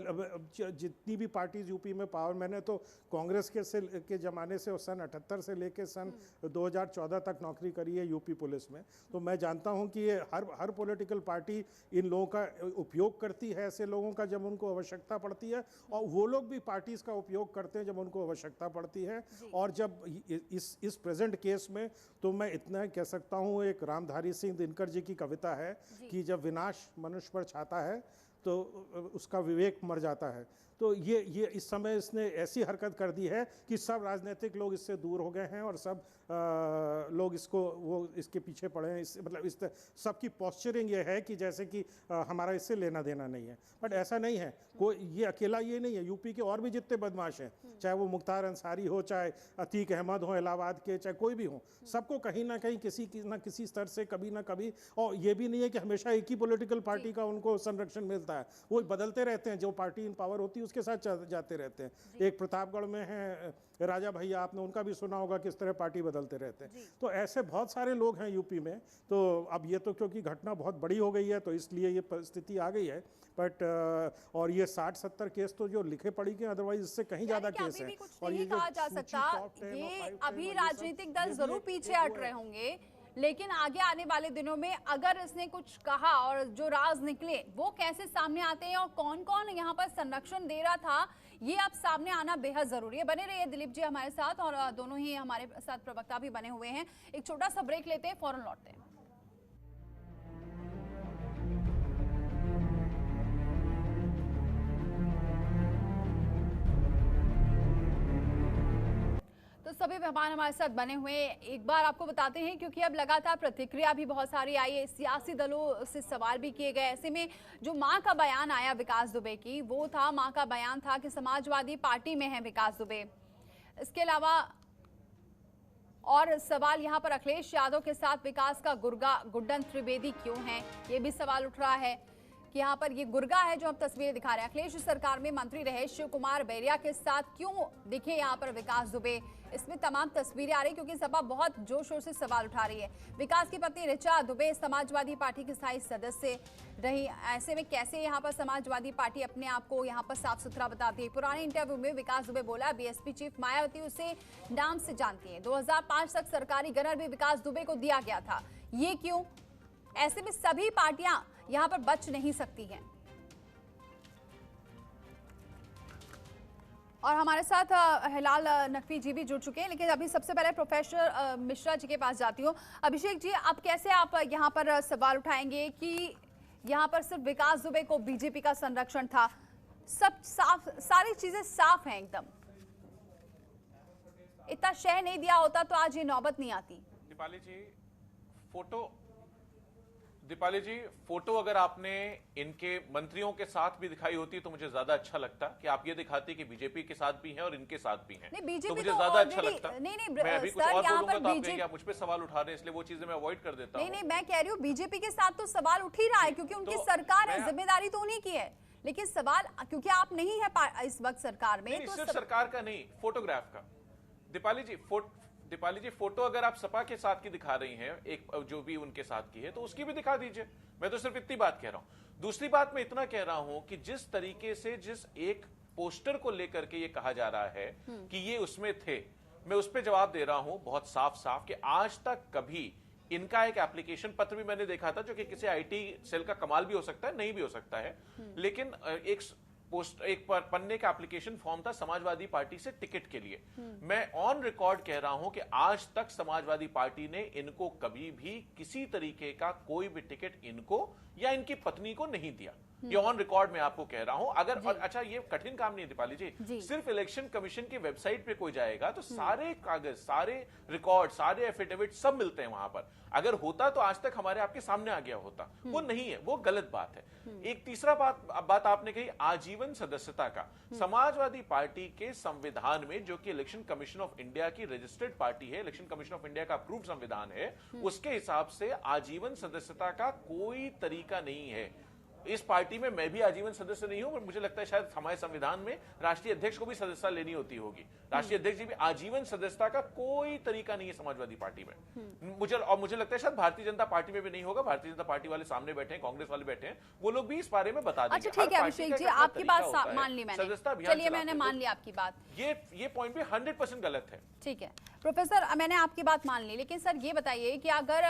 जितनी भी पार्टीज यूपी में पावर, मैंने तो कांग्रेस के ज़माने से सन 78 से लेके सन 2014 तक नौकरी करी है यूपी पुलिस में। तो मैं जानता हूं कि ये हर पॉलिटिकल पार्टी इन लोगों का उपयोग करती है, ऐसे लोगों का जब उनको आवश्यकता पड़ती है, और वो लोग भी पार्टीज़ का उपयोग करते हैं जब उनको आवश्यकता पड़ती है। और जब इस प्रेजेंट केस में तो मैं इतना कह सकता हूँ, एक रामधारी सिंह दिनकर जी की कविता है कि जब विनाश मनुष्य पर छाता है तो उसका विवेक मर जाता है। तो ये इस समय इसने ऐसी हरकत कर दी है कि सब राजनीतिक लोग इससे दूर हो गए हैं और सब लोग इसके पीछे पड़े हैं। मतलब सबकी पॉस्चरिंग ये है कि जैसे कि हमारा इससे लेना देना नहीं है। बट ऐसा नहीं है, कोई ये अकेला ये नहीं है। यूपी के और भी जितने बदमाश हैं, चाहे वो मुख्तार अंसारी हो, चाहे अतीक अहमद हो इलाहाबाद के, चाहे कोई भी हो, सबको कहीं ना कहीं किसी न किसी स्तर से कभी ना कभी, और ये भी नहीं है कि हमेशा एक ही पॉलिटिकल पार्टी का उनको संरक्षण मिलता है। वो बदलते रहते हैं, जो पार्टी इन पावर होती है उसके साथ जाते रहते हैं। एक प्रतापगढ़ में है राजा भैया, आपने उनका भी सुना होगा किस तरह पार्टी बदलते रहते हैं। तो ऐसे बहुत सारे लोग हैं यूपी में। तो अब ये तो क्योंकि घटना बहुत बड़ी हो गई है तो इसलिए ये परिस्थिति आ गई है। बट और ये 60-70 केस तो जो लिखे पड़ी के, अदरवाइज इससे कहीं ज्यादा केस है। और ये कहा जा सकता, ये अभी राजनीतिक दल जरूर पीछे हट रहे होंगे, लेकिन आगे आने वाले दिनों में अगर इसने कुछ कहा और जो राज निकले वो कैसे सामने आते हैं और कौन कौन यहाँ पर संरक्षण दे रहा था, ये अब सामने आना बेहद जरूरी है। बने रहिए दिलीप जी हमारे साथ, और दोनों ही हमारे साथ प्रवक्ता भी बने हुए हैं। एक छोटा सा ब्रेक लेते हैं, फौरन लौटते हैं। तो सभी मेहमान हमारे साथ बने हुए हैं। एक बार आपको बताते हैं, क्योंकि अब लगातार प्रतिक्रिया भी बहुत सारी आई है, सियासी दलों से सवाल भी किए गए। ऐसे में जो मां का बयान आया विकास दुबे की, वो था, मां का बयान था कि समाजवादी पार्टी में है विकास दुबे। इसके अलावा और सवाल यहाँ पर अखिलेश यादव के साथ विकास का गुड्डन त्रिवेदी क्यों है, ये भी सवाल उठ रहा है कि यहाँ पर ये गुर्गा है जो हम तस्वीरें दिखा रहे हैं। अखिलेश सरकार में मंत्री रहे शिव कुमार बैरिया के साथ क्यों दिखे यहाँ पर विकास दुबे, इसमें तमाम तस्वीरें आ रही क्योंकि सपा बहुत जोर शोर से सवाल उठा रही है। विकास की पत्नी ऋचा दुबे समाजवादी पार्टी की स्थायी सदस्य रही, ऐसे में कैसे यहाँ पर समाजवादी पार्टी अपने आप को यहाँ पर साफ सुथरा बताती है। पुराने इंटरव्यू में विकास दुबे बोला बीएसपी चीफ मायावती उसे नाम से जानती है। 2005 तक सरकारी गनर भी विकास दुबे को दिया गया था, ये क्यों? ऐसे में सभी पार्टियां यहां पर बच नहीं सकती हैं। और हमारे साथ हिलाल नकवी जी भी जुड़ चुके हैं, लेकिन अभी सबसे पहले प्रोफेसर मिश्रा जी के पास जाती हूँ। अभिषेक जी, अब कैसे आप यहाँ पर सवाल उठाएंगे कि यहाँ पर सिर्फ विकास दुबे को बीजेपी का संरक्षण था? सब साफ, सारी चीजें साफ हैं एकदम। इतना शह नहीं दिया होता तो आज ये नौबत नहीं आती। दीपाली जी, फोटो अगर आपने इनके मंत्रियों के साथ भी दिखाई होती तो मुझे ज्यादा अच्छा लगता कि आप ये दिखाती कि बीजेपी के साथ भी हैं और इनके साथ भी हैं। तो मुझे ज्यादा अच्छा लगता। मैं अभी कुछ और बोलूंगा तो आप कहेंगे आप मुझ पे सवाल उठा रहे हैं, इसलिए वो चीजें मैं अवॉइड कर देता हूं। नहीं, मैं कह रही हूँ बीजेपी के साथ तो सवाल उठ ही रहा है क्योंकि उनकी सरकार है, जिम्मेदारी तो उन्हीं की है। लेकिन सवाल क्योंकि आप नहीं है इस वक्त सरकार में, तो सिर्फ सरकार का नहीं, फोटोग्राफ का। दीपाली जी, फोटो अगर आप सपा के साथ की दिखा रही हैं, एक जो भी उनके साथ की है, तो उसकी भी दिखा दीजिए। मैं तो सिर्फ इतनी बात कह रहा हूं। दूसरी बात मैं इतना कह रहा हूं कि जिस तरीके से जिस एक पोस्टर को लेकर के ये कहा जा रहा है कि ये उसमें थे, मैं उस पर जवाब दे रहा हूं बहुत साफ साफ कि आज तक कभी इनका एक एप्लीकेशन पत्र भी मैंने देखा था जो कि किसी आईटी सेल का कमाल भी हो सकता है, नहीं भी हो सकता है, लेकिन एक पन्ने का एप्लीकेशन फॉर्म था समाजवादी पार्टी से टिकट के लिए। मैं ऑन रिकॉर्ड कह रहा हूं कि आज तक समाजवादी पार्टी ने इनको कभी भी किसी तरीके का कोई भी टिकट इनको या इनकी पत्नी को नहीं दिया। ये ऑन रिकॉर्ड में आपको कह रहा हूं। अगर और अच्छा, ये कठिन काम नहीं है दीपाली जी, सिर्फ इलेक्शन कमीशन की वेबसाइट पे कोई जाएगा तो सारे कागज, सारे रिकॉर्ड, सारे एफिडेविट सब मिलते हैं वहां पर। अगर होता तो आज तक हमारे आपके सामने आ गया होता, वो नहीं है, वो गलत बात है। एक तीसरा बात आपने कही आजीवन सदस्यता का। समाजवादी पार्टी के संविधान में, जो कि इलेक्शन कमीशन ऑफ इंडिया की रजिस्टर्ड पार्टी है, इलेक्शन कमीशन ऑफ इंडिया का अप्रूव्ड संविधान है, उसके हिसाब से आजीवन सदस्यता का कोई तरीका नहीं है। इस पार्टी में मैं भी आजीवन सदस्य नहीं हूं, पर मुझे लगता है शायद हमारे संविधान में राष्ट्रीय अध्यक्ष को भी सदस्यता लेनी होती होगी। राष्ट्रीय अध्यक्ष जी भी आजीवन सदस्यता का कोई तरीका नहीं है समाजवादी पार्टी में। मुझे लगता है शायद भारतीय जनता पार्टी में भी नहीं होगा। भारतीय जनता पार्टी वाले सामने बैठे हैं, कांग्रेस वाले बैठे हैं, वो लोग भी इस बारे में बता देंगे। अच्छा ठीक है अभिषेक जी, आपकी बात मान ली मैंने, चलिए मैंने मान लिया आपकी बात। ये पॉइंट भी 100% गलत है। ठीक है प्रोफेसर, मैंने आपकी बात मान ली, लेकिन सर ये बताइए कि अगर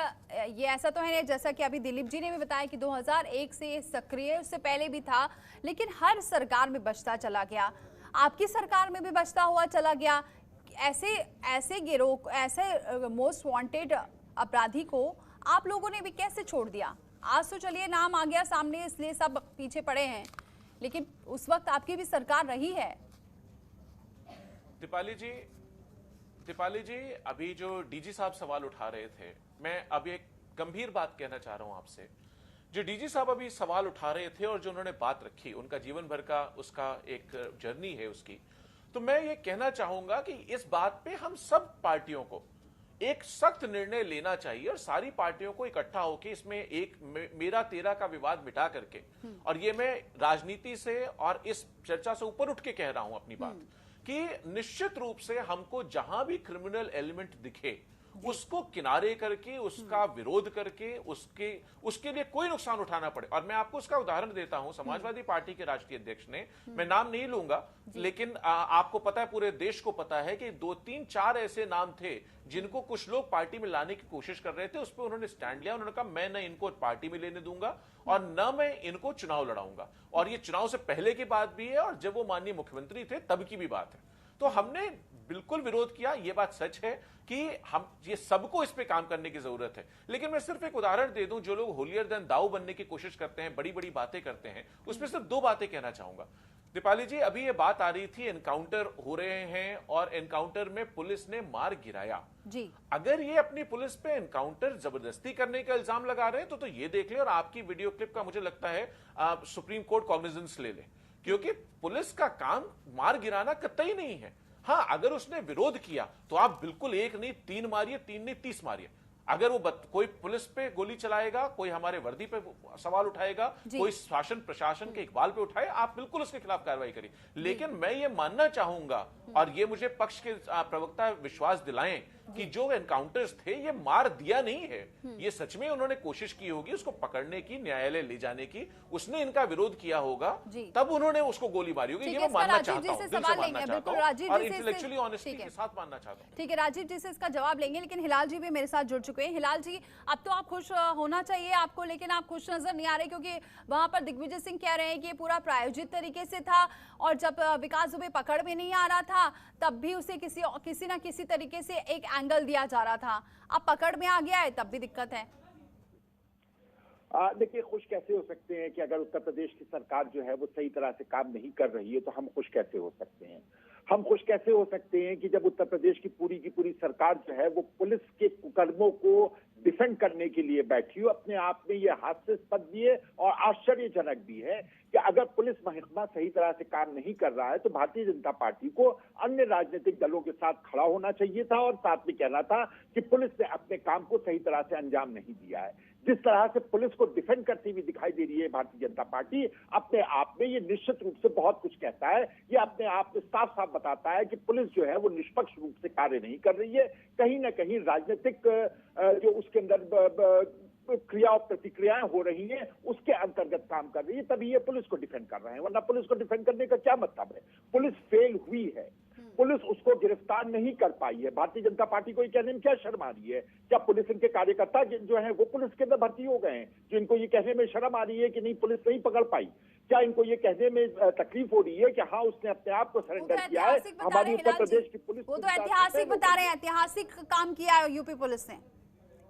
ये ऐसा तो है जैसा कि अभी दिलीप जी ने भी बताया कि 2001 से सक्रिय, उससे पहले भी था, लेकिन हर सरकार में बचता चला गया, आपकी सरकार में भी बचता हुआ चला गया। ऐसे गिरोह, ऐसे मोस्ट वांटेड अपराधी को आप लोगों ने भी कैसे छोड़ दिया? आज तो चलिए नाम आ गया सामने इसलिए सब पीछे पड़े हैं, लेकिन उस वक्त आपकी भी सरकार रही है। दीपाली जी, अभी जो डीजी साहब सवाल उठा रहे थे, मैं अभी एक गंभीर बात कहना चाह रहा हूं आपसे। जो डीजी साहब अभी सवाल उठा रहे थे और जो उन्होंने बात रखी, उनका जीवन भर का उसका एक जर्नी है उसकी, तो मैं ये कहना चाहूंगा कि इस बात पे हम सब पार्टियों को एक सख्त निर्णय लेना चाहिए और सारी पार्टियों को इकट्ठा होकर इसमें एक मेरा तेरा का विवाद मिटा करके, और ये मैं राजनीति से और इस चर्चा से ऊपर उठ के कह रहा हूं अपनी बात, कि निश्चित रूप से हमको जहां भी क्रिमिनल एलिमेंट दिखे उसको किनारे करके, उसका विरोध करके, उसके लिए कोई नुकसान उठाना पड़े। और मैं आपको उसका उदाहरण देता हूं। समाजवादी पार्टी के राष्ट्रीय अध्यक्ष ने, मैं नाम नहीं लूंगा, लेकिन आपको पता है, पूरे देश को पता है कि 2, 3, 4 ऐसे नाम थे जिनको कुछ लोग पार्टी में लाने की कोशिश कर रहे थे। उस पर उन्होंने स्टैंड लिया, उन्होंने कहा मैं न इनको पार्टी में लेने दूंगा और न मैं इनको चुनाव लड़ाऊंगा। और ये चुनाव से पहले की बात भी है और जब वो माननीय मुख्यमंत्री थे तब की भी बात है। तो हमने बिल्कुल विरोध किया, ये बात सच है कि हम ये सबको इस पे काम करने की जरूरत है। लेकिन मैं सिर्फ एक उदाहरण दे दूं, जो लोग होलियर देन दाऊ बनने की कोशिश करते हैं, बड़ी बड़ी बातें करते हैं, उसमें सिर्फ 2 बातें कहना चाहूंगा। दीपाली जी, अभी ये बात आ रही थी एनकाउंटर हो रहे हैं और एनकाउंटर में पुलिस ने मार गिराया जी। अगर ये अपनी पुलिस पे एनकाउंटर जबरदस्ती करने का इल्जाम लगा रहे हैं तो ये देख ले, और आपकी वीडियो क्लिप का मुझे लगता है सुप्रीम कोर्ट कॉग्निजेंस ले ले, क्योंकि पुलिस का काम मार गिराना कतई नहीं है। हाँ, अगर उसने विरोध किया तो आप बिल्कुल 1 नहीं 3 मारिए, 3 नहीं 30 मारिए। अगर वो कोई पुलिस पे गोली चलाएगा, कोई हमारे वर्दी पे सवाल उठाएगा, कोई शासन प्रशासन के इकबाल पे उठाए, आप बिल्कुल उसके खिलाफ कार्रवाई करिए। लेकिन मैं ये मानना चाहूंगा, और ये मुझे पक्ष के प्रवक्ता विश्वास दिलाएं कि जो एनकाउंटर्स थे ये मार दिया नहीं है, ये सच में उन्होंने कोशिश की होगी उसको पकड़ने की, न्यायालय ले जाने की, उसने इनका विरोध किया होगा, तब उन्होंने उसको गोली मारी होगी। ये मैं मानना चाहता हूं, दिल से मानना चाहता हूं और इंटेलेक्चुअली ऑनेस्टी के साथ मानना चाहता हूं। ठीक है, राजीव जी से इसका जवाब लेंगे, लेकिन हिलाल जी भी मेरे साथ जुड़ चुके हैं। हिलाल जी, अब तो आप खुश होना चाहिए आपको, लेकिन आप खुश नजर नहीं आ रहे, क्योंकि वहां पर दिग्विजय सिंह कह रहे हैं कि ये पूरा प्रायोजित तरीके से था, और जब विकास दुबे पकड़ में नहीं आ रहा था तब भी उसे किसी ना किसी तरीके से एक एंगल दिया जा रहा था। अब पकड़ में आ गया है तब भी दिक्कत है। देखिए, खुश कैसे हो सकते हैं कि अगर उत्तर प्रदेश की सरकार जो है वो सही तरह से काम नहीं कर रही है, तो हम खुश कैसे हो सकते हैं? हम खुश कैसे हो सकते हैं कि जब उत्तर प्रदेश की पूरी सरकार जो है वो पुलिस के कुकर्मों को डिफेंड करने के लिए बैठी हो। अपने आप में ये हास्यास्पद भी है और आश्चर्यजनक भी है कि अगर पुलिस महकमा सही तरह से काम नहीं कर रहा है तो भारतीय जनता पार्टी को अन्य राजनीतिक दलों के साथ खड़ा होना चाहिए था और साथ में कहना था कि पुलिस ने अपने काम को सही तरह से अंजाम नहीं दिया है। जिस तरह से पुलिस को डिफेंड करती हुई दिखाई दे रही है भारतीय जनता पार्टी, अपने आप में ये निश्चित रूप से बहुत कुछ कहता है। ये अपने आप में साफ साफ बताता है कि पुलिस जो है वो निष्पक्ष रूप से कार्य नहीं कर रही है, कहीं ना कहीं राजनीतिक जो उसके अंदर क्रिया और प्रतिक्रियाएं हो रही हैं उसके अंतर्गत काम कर रही है, तभी ये पुलिस को डिफेंड कर रहे हैं। वरना पुलिस को डिफेंड करने का क्या मतलब है? पुलिस फेल हुई है, पुलिस उसको गिरफ्तार नहीं कर पाई है। भारतीय जनता पार्टी को ये कहने में क्या शर्म आ रही है? क्या पुलिस इनके कार्यकर्ता जो हैं वो पुलिस के अंदर भर्ती हो गए हैं, जो इनको ये कहने में शर्म आ रही है कि नहीं पुलिस नहीं पकड़ पाई? क्या इनको ये कहने में तकलीफ हो रही है कि हाँ उसने अपने आप को सरेंडर किया है? हमारी उत्तर प्रदेश की पुलिस वो तो ऐतिहासिक बता रहे हैं, ऐतिहासिक काम किया है यूपी पुलिस ने,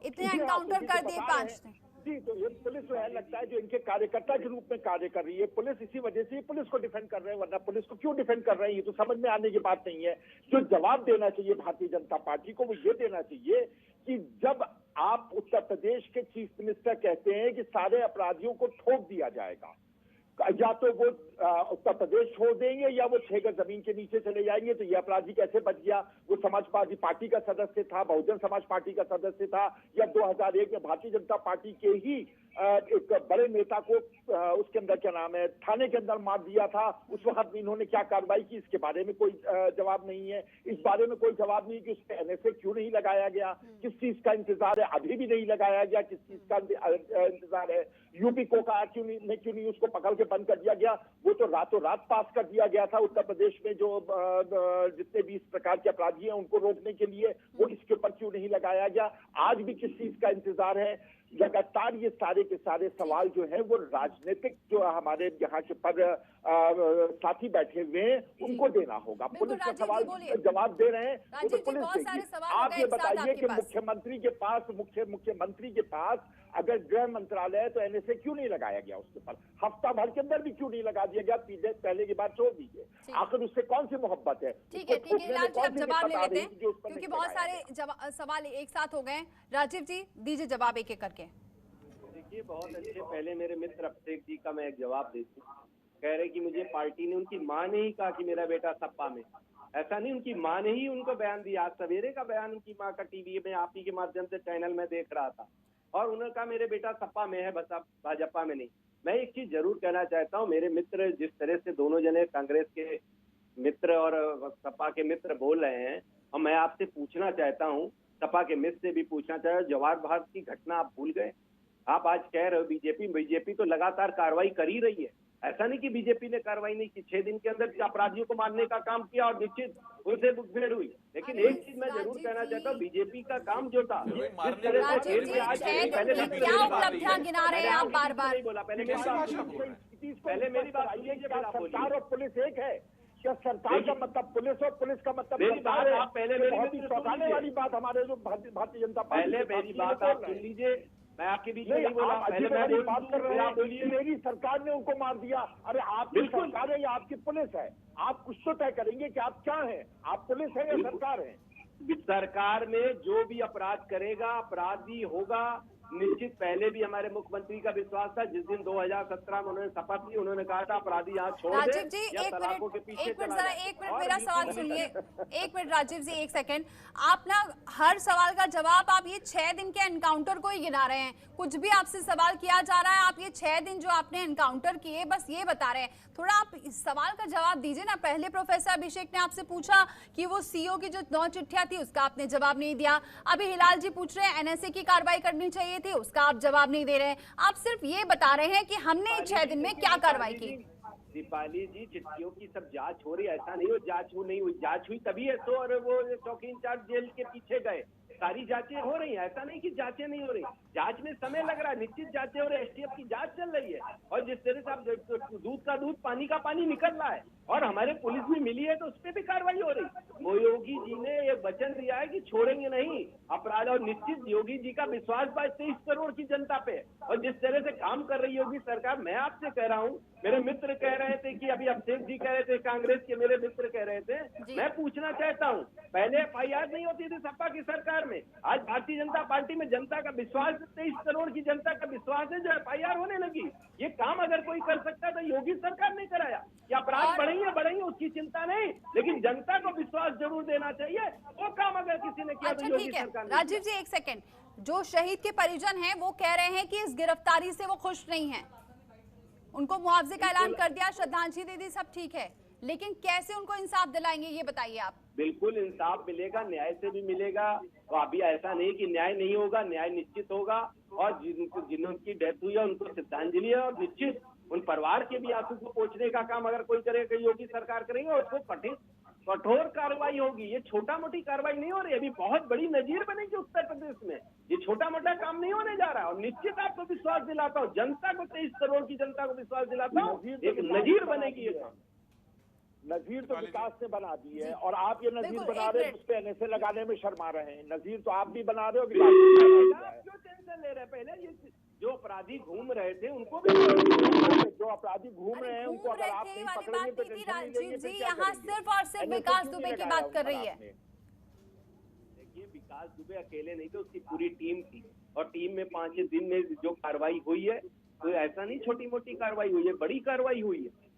इतने एनकाउंटर कर दिए 5 ने। जी, तो ये पुलिस जो है लगता है जो इनके कार्यकर्ता के रूप में कार्य कर रही है, पुलिस इसी वजह से पुलिस को डिफेंड कर रहे हैं। वरना पुलिस को क्यों डिफेंड कर रहे हैं ये तो समझ में आने की बात नहीं है। जो जवाब देना चाहिए भारतीय जनता पार्टी को वो ये देना चाहिए कि जब आप उत्तर प्रदेश के चीफ मिनिस्टर कहते हैं कि सारे अपराधियों को ठोक दिया जाएगा, या तो वो उत्तर प्रदेश छोड़ देंगे या वो 6 गज जमीन के नीचे चले जाएंगे, तो ये अपराधी कैसे बच गया? वो समाजवादी पार्टी का सदस्य था, बहुजन समाज पार्टी का सदस्य था, या 2001 में भारतीय जनता पार्टी के ही एक बड़े नेता को उसके अंदर क्या नाम है थाने के अंदर मार दिया था। उस वक्त इन्होंने क्या कार्रवाई की, इसके बारे में कोई जवाब नहीं है। इस बारे में कोई जवाब नहीं कि उस पर NSA क्यों नहीं लगाया गया, किस चीज का इंतजार है, अभी भी नहीं लगाया गया, किस चीज का इंतजार है? यूपी को कहा क्यों नहीं उसको पकड़ के बंद कर दिया गया? वो तो रातों रात पास कर दिया गया था उत्तर प्रदेश में जो जितने भी इस प्रकार के अपराधी हैं उनको रोकने के लिए, वो इसके ऊपर क्यों नहीं लगाया गया? आज भी किस चीज का इंतजार है? लगातार ये सारे के सारे सवाल जो है वो राजनीतिक जो हमारे यहाँ के पर साथी बैठे हुए हैं उनको देना होगा। पुलिस का सवाल जवाब दे रहे हैं वो तो पुलिस देगी। आप ये बताइए कि मुख्यमंत्री के पास अगर गृह मंत्रालय है तो NSA क्यों नहीं लगाया गया उसके ऊपर? हफ्ता भर के अंदर भी क्यों नहीं लगा दिया गया? पहले की बात छोड़ दीजिए, आखिर उससे कौन सी मोहब्बत है? ठीक है, हिलाल जी अब जवाब ले लेते हैं क्योंकि बहुत सारे सवाल एक साथ हो गए। राजीव जी दीजिए जवाब एक एक करके। देखिए, बहुत अच्छे, पहले मेरे मित्र अभिषेक जी का मैं एक जवाब देती हूँ। कह रहे कि मुझे पार्टी ने, उनकी माँ ने ही कहा कि मेरा बेटा सपा में। ऐसा नहीं, उनकी माँ ने ही उनको बयान दिया। आज सवेरे का बयान उनकी माँ का टीवी में आप ही के माध्यम से चैनल में देख रहा था, और उन्होंने कहा मेरे बेटा सपा में है, बस अब भाजपा में नहीं। मैं एक चीज जरूर कहना चाहता हूँ, मेरे मित्र जिस तरह से दोनों जने कांग्रेस के मित्र और सपा के मित्र बोल रहे हैं, और मैं आपसे पूछना चाहता हूँ, सपा के मित्र से भी पूछना चाहता हूँ, जवाहर भारत की घटना आप भूल गए? आप आज कह रहे हो बीजेपी तो लगातार कार्रवाई कर ही रही है। ऐसा नहीं कि बीजेपी ने कार्रवाई नहीं की, 6 दिन के अंदर अपराधियों को मारने का काम किया और निश्चित उनसे मुठभेड़ हुई। लेकिन एक चीज मैं जरूर कहना चाहता हूँ, बीजेपी का काम जो था क्या उपलब्धियां गिना रहे हैं आप बार-बार? पहले मेरी बात आइए कि सरकार और पुलिस एक है क्या? सरकार का मतलब पुलिस और पुलिस का मतलब सरकार है। पहले बहुत ही चौंकाने वाली बात हमारे जो भारतीय जनता पार्टी, पहले मेरी बात आप सुन लीजिए, मैं आपके बीच में नहीं बोला। पहले मैं बात कर रहा हूँ, मेरी सरकार ने उनको मार दिया। अरे आपकी सरकार है या आपकी पुलिस है? आप कुछ तो तय करेंगे कि आप क्या हैं, आप पुलिस है या सरकार है? सरकार में जो भी अपराध करेगा, अपराधी होगा, निश्चित पहले भी हमारे मुख्यमंत्री का विश्वास था, जिस दिन 2017 में उन्होंने शपथ ली, उन्होंने कहा था अपराधी यहाँ छोड़ दे राजीव जी या सलाखों के पीछे चला जाए। एक मिनट मेरा सवाल सुनिए। एक मिनट राजीव जी, एक सेकंड। आप ना हर सवाल का जवाब आप ये 6 दिन के एनकाउंटर को ही गिना रहे हैं। कुछ भी आपसे सवाल किया जा रहा है, आप ये 6 दिन जो आपने एनकाउंटर किए बस ये बता रहे हैं। थोड़ा आप इस सवाल का जवाब दीजिए ना। पहले प्रोफेसर अभिषेक ने आपसे पूछा कि वो सीओ की जो 9 चिट्ठियां थी उसका आपने जवाब नहीं दिया। अभी हिलाल जी पूछ रहे हैं एनएसए की कार्रवाई करनी चाहिए थी, उसका आप जवाब नहीं दे रहे हैं। आप सिर्फ ये बता रहे हैं कि हमने 6 दिन में क्या कार्रवाई की। दीपाली जी, चिट्ठियों की सब जांच हो रही है, ऐसा नहीं हो जांच नहीं हुई। जांच हुई तभी है तो, और वो चौकी इंचार्ज जेल के पीछे गए, सारी जांचें हो रही हैं, ऐसा नहीं कि जांचें नहीं हो रही। जांच में समय लग रहा है, निश्चित जांचें हो रही है, एसटीएफ की जांच चल रही है। और जिस तरह से आप दूध का दूध पानी का पानी निकल रहा है और हमारे पुलिस भी मिली है तो उस पर भी कार्रवाई हो रही। योगी जी ने एक वचन दिया है कि छोड़ेंगे नहीं अपराध, और निश्चित योगी जी का विश्वास 23 करोड़ की जनता पे। और जिस तरह से काम कर रही योगी सरकार, मैं आपसे कह रहा हूँ, मेरे मित्र कह रहे थे कि अभी अभिषेक जी कह रहे थे, कांग्रेस के मेरे मित्र कह रहे थे, मैं पूछना चाहता हूँ, पहले एफआईआर नहीं होती थी सपा की सरकार में, आज भारतीय जनता पार्टी में जनता का विश्वास, 23 करोड़ की जनता का विश्वास है जो एफआईआर होने लगी। ये काम अगर कोई कर सकता तो योगी सरकार ने कराया। क्या अपराध बढ़ेंगे उसकी चिंता नहीं, लेकिन जनता को विश्वास जरूर देना चाहिए। वो काम अगर किसी ने किया तो योगी सरकार ने। राजीव जी एक सेकंड, जो शहीद के परिजन हैं वो कह रहे हैं कि इस गिरफ्तारी से वो खुश नहीं है। उनको मुआवजे का ऐलान कर दिया, श्रद्धांजलि दे दी, सब ठीक है, लेकिन कैसे उनको इंसाफ दिलाएंगे ये बताइए आप। बिल्कुल इंसाफ मिलेगा, न्याय से भी मिलेगा। तो अभी ऐसा नहीं कि न्याय नहीं होगा, न्याय निश्चित होगा। और जिनकी डेथ हुई है उनको श्रद्धांजलि है, और निश्चित उन परिवार के भी आंसू को पोंछने का काम अगर कोई करेगा, योगी सरकार करेंगे, और उसको कठोर कार्रवाई होगी। ये छोटा मोटी कार्रवाई नहीं हो रही, अभी बहुत बड़ी नजीर बनेगी उत्तर प्रदेश में। ये छोटा मोटा काम नहीं होने जा रहा है। और निश्चित आपको विश्वास दिलाता हूँ, जनता को, 23 करोड़ की जनता को विश्वास दिलाता हूँ, एक नजीर बनेगी ये काम। नजीर तो विकास ने बना दी है, और आप ये नजीर बना रहे हैं, उस पर एनएसए लगाने में शर्मा रहे हैं। नजीर तो आप भी बना रहे हो, आप क्यों टेंशन ले रहे हैं? पहले ये जो अपराधी घूम रहे थे उनको भी, जो अपराधी घूम रहे हैं उनको अगर आप नहीं पकड़ेंगे तो टेंशन नहीं लेंगे। जी यहाँ सिर्फ और सिर्फ विकास दुबे की बात कर रही है। देखिए, विकास दुबे अकेले नहीं थे, उसकी पूरी टीम थी, और टीम में 5 दिन में जो कार्रवाई हुई है, तो ऐसा नहीं छोटी मोटी कार्रवाई हुई है, बड़ी कार्रवाई हुई है।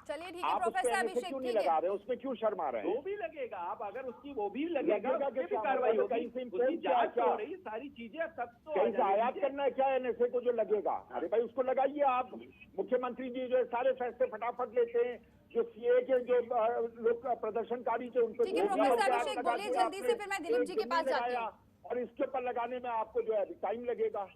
चलिए ठीक है प्रोफेसर अभिषेक, क्यों नहीं लगा रहे, उसमें क्यों शर्मा रहे हैं? वो भी लगेगा, आप अगर उसकी वो भी लगेगा भी कार्रवाई होगी, उसकी जांच हो रही, सारी चीजें सब तो कहीं से आयात करना है क्या एनएसए को जो लगेगा? अरे भाई उसको लगाइए आप। मुख्यमंत्री जी जो सारे फैसले फटाफट लेते हैं, जो सीए के जो लोग प्रदर्शनकारी थे उनको, ठीक है प्रोफेसर अभिषेक बोलिए जल्दी से, फिर मैं दिलीप जी के पास जाती हूँ। और इसके ऊपर लगाने में आपको जो है टाइम लगेगा।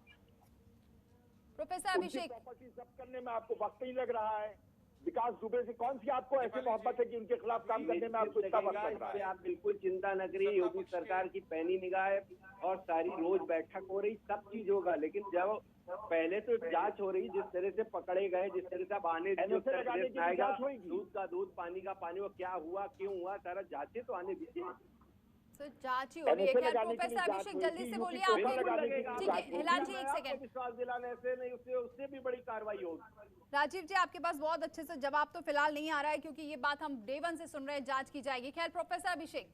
प्रोफेसर अभिषेक, प्रॉपर्टी जब्त करने में आपको वक्त नहीं लग रहा है। विकास दुबे से कौन सी आपको ऐसी मोहब्बत है कि उनके खिलाफ काम करने में आपको इतना वक्त लग रहा है? आप बिल्कुल चिंता न करिए, योगी सरकार की पैनी निगाह है, और सारी रोज बैठक हो रही, सब चीज होगा। लेकिन जब पहले तो जांच हो रही, जिस तरह से पकड़े गए, जिस तरह से अब आने आएगा, दूध का दूध पानी का पानी, वो क्या हुआ, क्यों हुआ, सारा जांचे तो आने दीजिए। जांच ही हो रही है। क्या प्रोफेसर अभिषेक जल्दी से बोलिए आप। ठीक है हिलाल जी एक सेकंड, विश्वास दिलाने से नहीं, उससे भी बड़ी कार्रवाई होगी। राजीव जी आपके पास बहुत अच्छे से जवाब तो फिलहाल नहीं आ रहा है, क्योंकि ये बात हम डे 1 से सुन रहे हैं, जांच की जाएगी। खैर प्रोफेसर अभिषेक।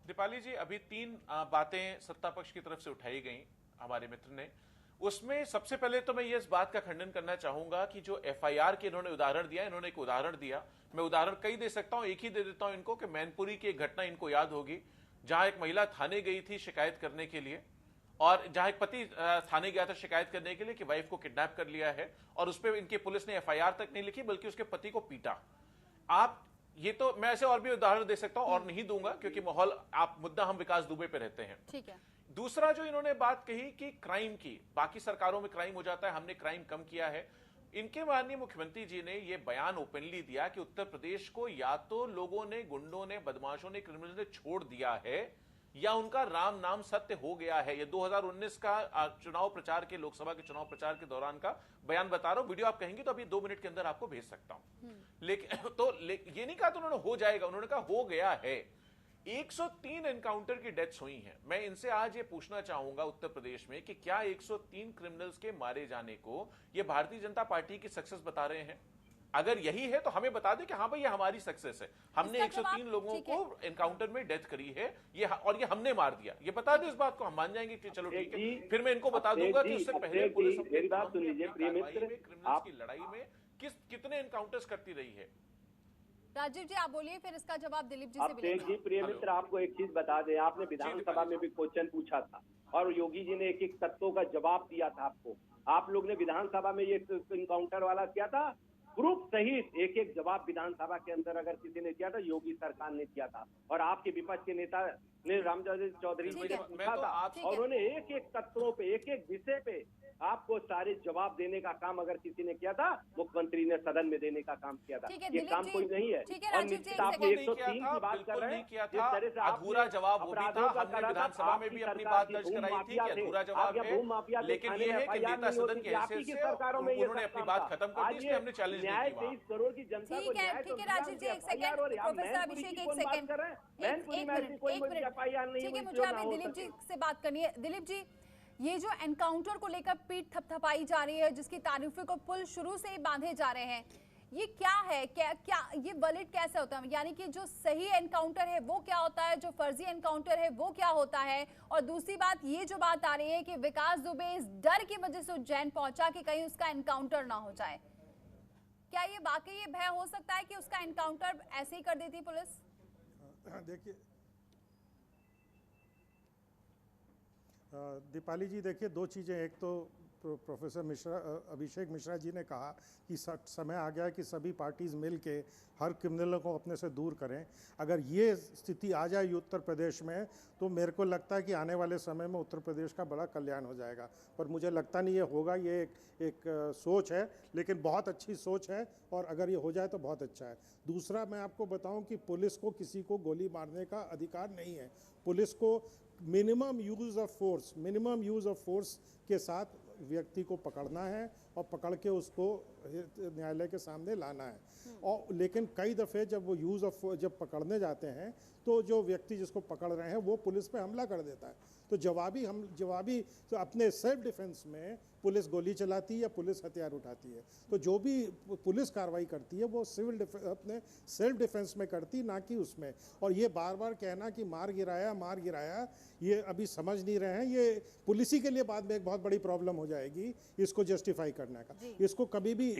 दीपाली जी, अभी 3 बातें सत्ता पक्ष की तरफ से उठाई गई हमारे मित्र ने। उसमें सबसे पहले तो मैं ये इस बात का खंडन करना चाहूंगा कि जो एफआईआर के इन्होंने उदाहरण दिया, इन्होंने एक उदाहरण दिया, मैं उदाहरण कई दे सकता हूं, एक ही दे देता हूं इनको, कि मैनपुरी की एक घटना इनको याद होगी, जहां एक महिला थाने गई थी शिकायत करने के लिए, और जहां एक पति थाने गया था शिकायत करने के लिए कि वाइफ को किडनैप कर लिया है, और उस पर इनके पुलिस ने एफआईआर तक नहीं लिखी, बल्कि उसके पति को पीटा। आप ये तो मैं ऐसे और भी उदाहरण दे सकता हूं, और नहीं दूंगा क्योंकि माहौल, आप मुद्दा हम विकास दुबे पे रहते हैं। ठीक है। दूसरा जो इन्होंने बात कही कि क्राइम की, बाकी सरकारों में क्राइम हो जाता है, हमने क्राइम कम किया है। इनके माननीय मुख्यमंत्री जी ने यह बयान ओपनली दिया कि उत्तर प्रदेश को या तो लोगों ने, गुंडों ने, बदमाशों ने, क्रिमिनल ने छोड़ दिया है, या उनका राम नाम सत्य हो गया है। ये 2019 का चुनाव प्रचार के, लोकसभा के चुनाव प्रचार के दौरान का बयान बता रहा हूं। वीडियो आप कहेंगे तो अभी 2 मिनट के अंदर आपको भेज सकता हूं। लेकिन तो ये नहीं कहा तो उन्होंने हो जाएगा, उन्होंने कहा हो गया है। 103 एनकाउंटर की डेथ्स हुई हैं। मैं इनसे आज ये पूछना चाहूंगा उत्तर प्रदेश में कि क्या 103 क्रिमिनल्स के मारे जाने को ये भारतीय जनता पार्टी की सक्सेस बता रहे हैं? अगर यही है तो हमें बता दें कि हाँ भाई ये हमारी सक्सेस है, हमने 103 लोगों को एनकाउंटर में डेथ करी है ये, और ये हमने मार दिया, ये बता दें इस बात को, हम मान जाएंगे कि चलो ठीक है। फिर मैं इनको बता दूंगा कि उससे पहले पुलिस अपने क्रिमिनल्स की लड़ाई में कितने एनकाउंटर्स करती रही है। राजीव जी आप बोलिए, फिर इसका जवाब दिलीप जी से अब मिलेगा। प्रिय मित्र, आपको एक चीज बता दें, आपने विधानसभा में भी क्वेश्चन पूछा था और योगी जी ने एक एक तत्वों का जवाब दिया था आपको। आप लोग ने विधानसभा में ये इनकाउंटर वाला किया था, प्रूफ सहित एक एक जवाब विधानसभा के अंदर अगर किसी ने किया था, योगी सरकार ने किया था। और आपके विपक्ष के नेता ने रामचंद्र चौधरी जी ने पूछा था और उन्होंने एक एक तत्वों पे, एक एक विषय पे आपको सारे जवाब देने का काम अगर किसी ने किया था, मुख्यमंत्री ने सदन में देने का काम किया था। ये काम कोई नहीं है। और निश्चित आपने 103 की बात कर रहे हैं, जिस तरह से अधूरा जवाब वो भी था, हमने विधानसभा में भी अपनी बात दर्ज कराई थी कि अधूरा जवाब है, लेकिन ये है कि नेता सदन की हैसियत से उन्होंने अपनी बात खत्म कर दी, इसलिए हमने चैलेंज न्याय 23 करोड़ की जनता को न्याय। ठीक है राजीव जी, एक सेकंड, प्रोफेसर अभिषेक एक सेकंड, एक मिनट, ठीक है, मुझे अभी दिलीप जी से बात करनी है। दिलीप जी, ये जो एनकाउंटर को लेकर पीठ थपथपाई जा रही है, जिसकी तारीफों को पुल शुरू से ही बांधे जा रहे हैं, ये क्या है? क्या ये वैलिड कैसे होता है? यानी कि जो सही एनकाउंटर है वो क्या होता है, जो फर्जी एनकाउंटर है वो क्या होता है? और दूसरी बात, ये जो बात आ रही है कि विकास दुबे इस डर की वजह से उज्जैन पहुंचा कि कहीं उसका एनकाउंटर ना हो जाए, क्या ये वाकई ये भय हो सकता है कि उसका एनकाउंटर ऐसे ही कर देती पुलिस? देखिए दीपाली जी, देखिए दो चीज़ें, एक तो प्रोफेसर मिश्रा, अभिषेक मिश्रा जी ने कहा कि समय आ गया है कि सभी पार्टीज़ मिल के हर क्रिमिनलों को अपने से दूर करें। अगर ये स्थिति आ जाए उत्तर प्रदेश में तो मेरे को लगता है कि आने वाले समय में उत्तर प्रदेश का बड़ा कल्याण हो जाएगा, पर मुझे लगता नहीं ये होगा। ये एक सोच है, लेकिन बहुत अच्छी सोच है, और अगर ये हो जाए तो बहुत अच्छा है। दूसरा, मैं आपको बताऊं कि पुलिस को किसी को गोली मारने का अधिकार नहीं है। पुलिस को मिनिमम यूज़ ऑफ फोर्स के साथ व्यक्ति को पकड़ना है और पकड़ के उसको न्यायालय के सामने लाना है। और लेकिन कई दफ़े जब वो जब पकड़ने जाते हैं तो जो व्यक्ति जिसको पकड़ रहे हैं वो पुलिस पे हमला कर देता है। तो जवाबी तो अपने सेल्फ डिफेंस में पुलिस गोली चलाती है या पुलिस हथियार उठाती है। तो जो भी पुलिस कार्रवाई करती है वो अपने सेल्फ डिफेंस में करती, ना कि उसमें। और ये बार बार कहना कि मार गिराया, ये अभी समझ नहीं रहे हैं। ये पुलिस के लिए बाद में एक बहुत बड़ी प्रॉब्लम हो जाएगी इसको जस्टिफाई करने का। इसको कभी भी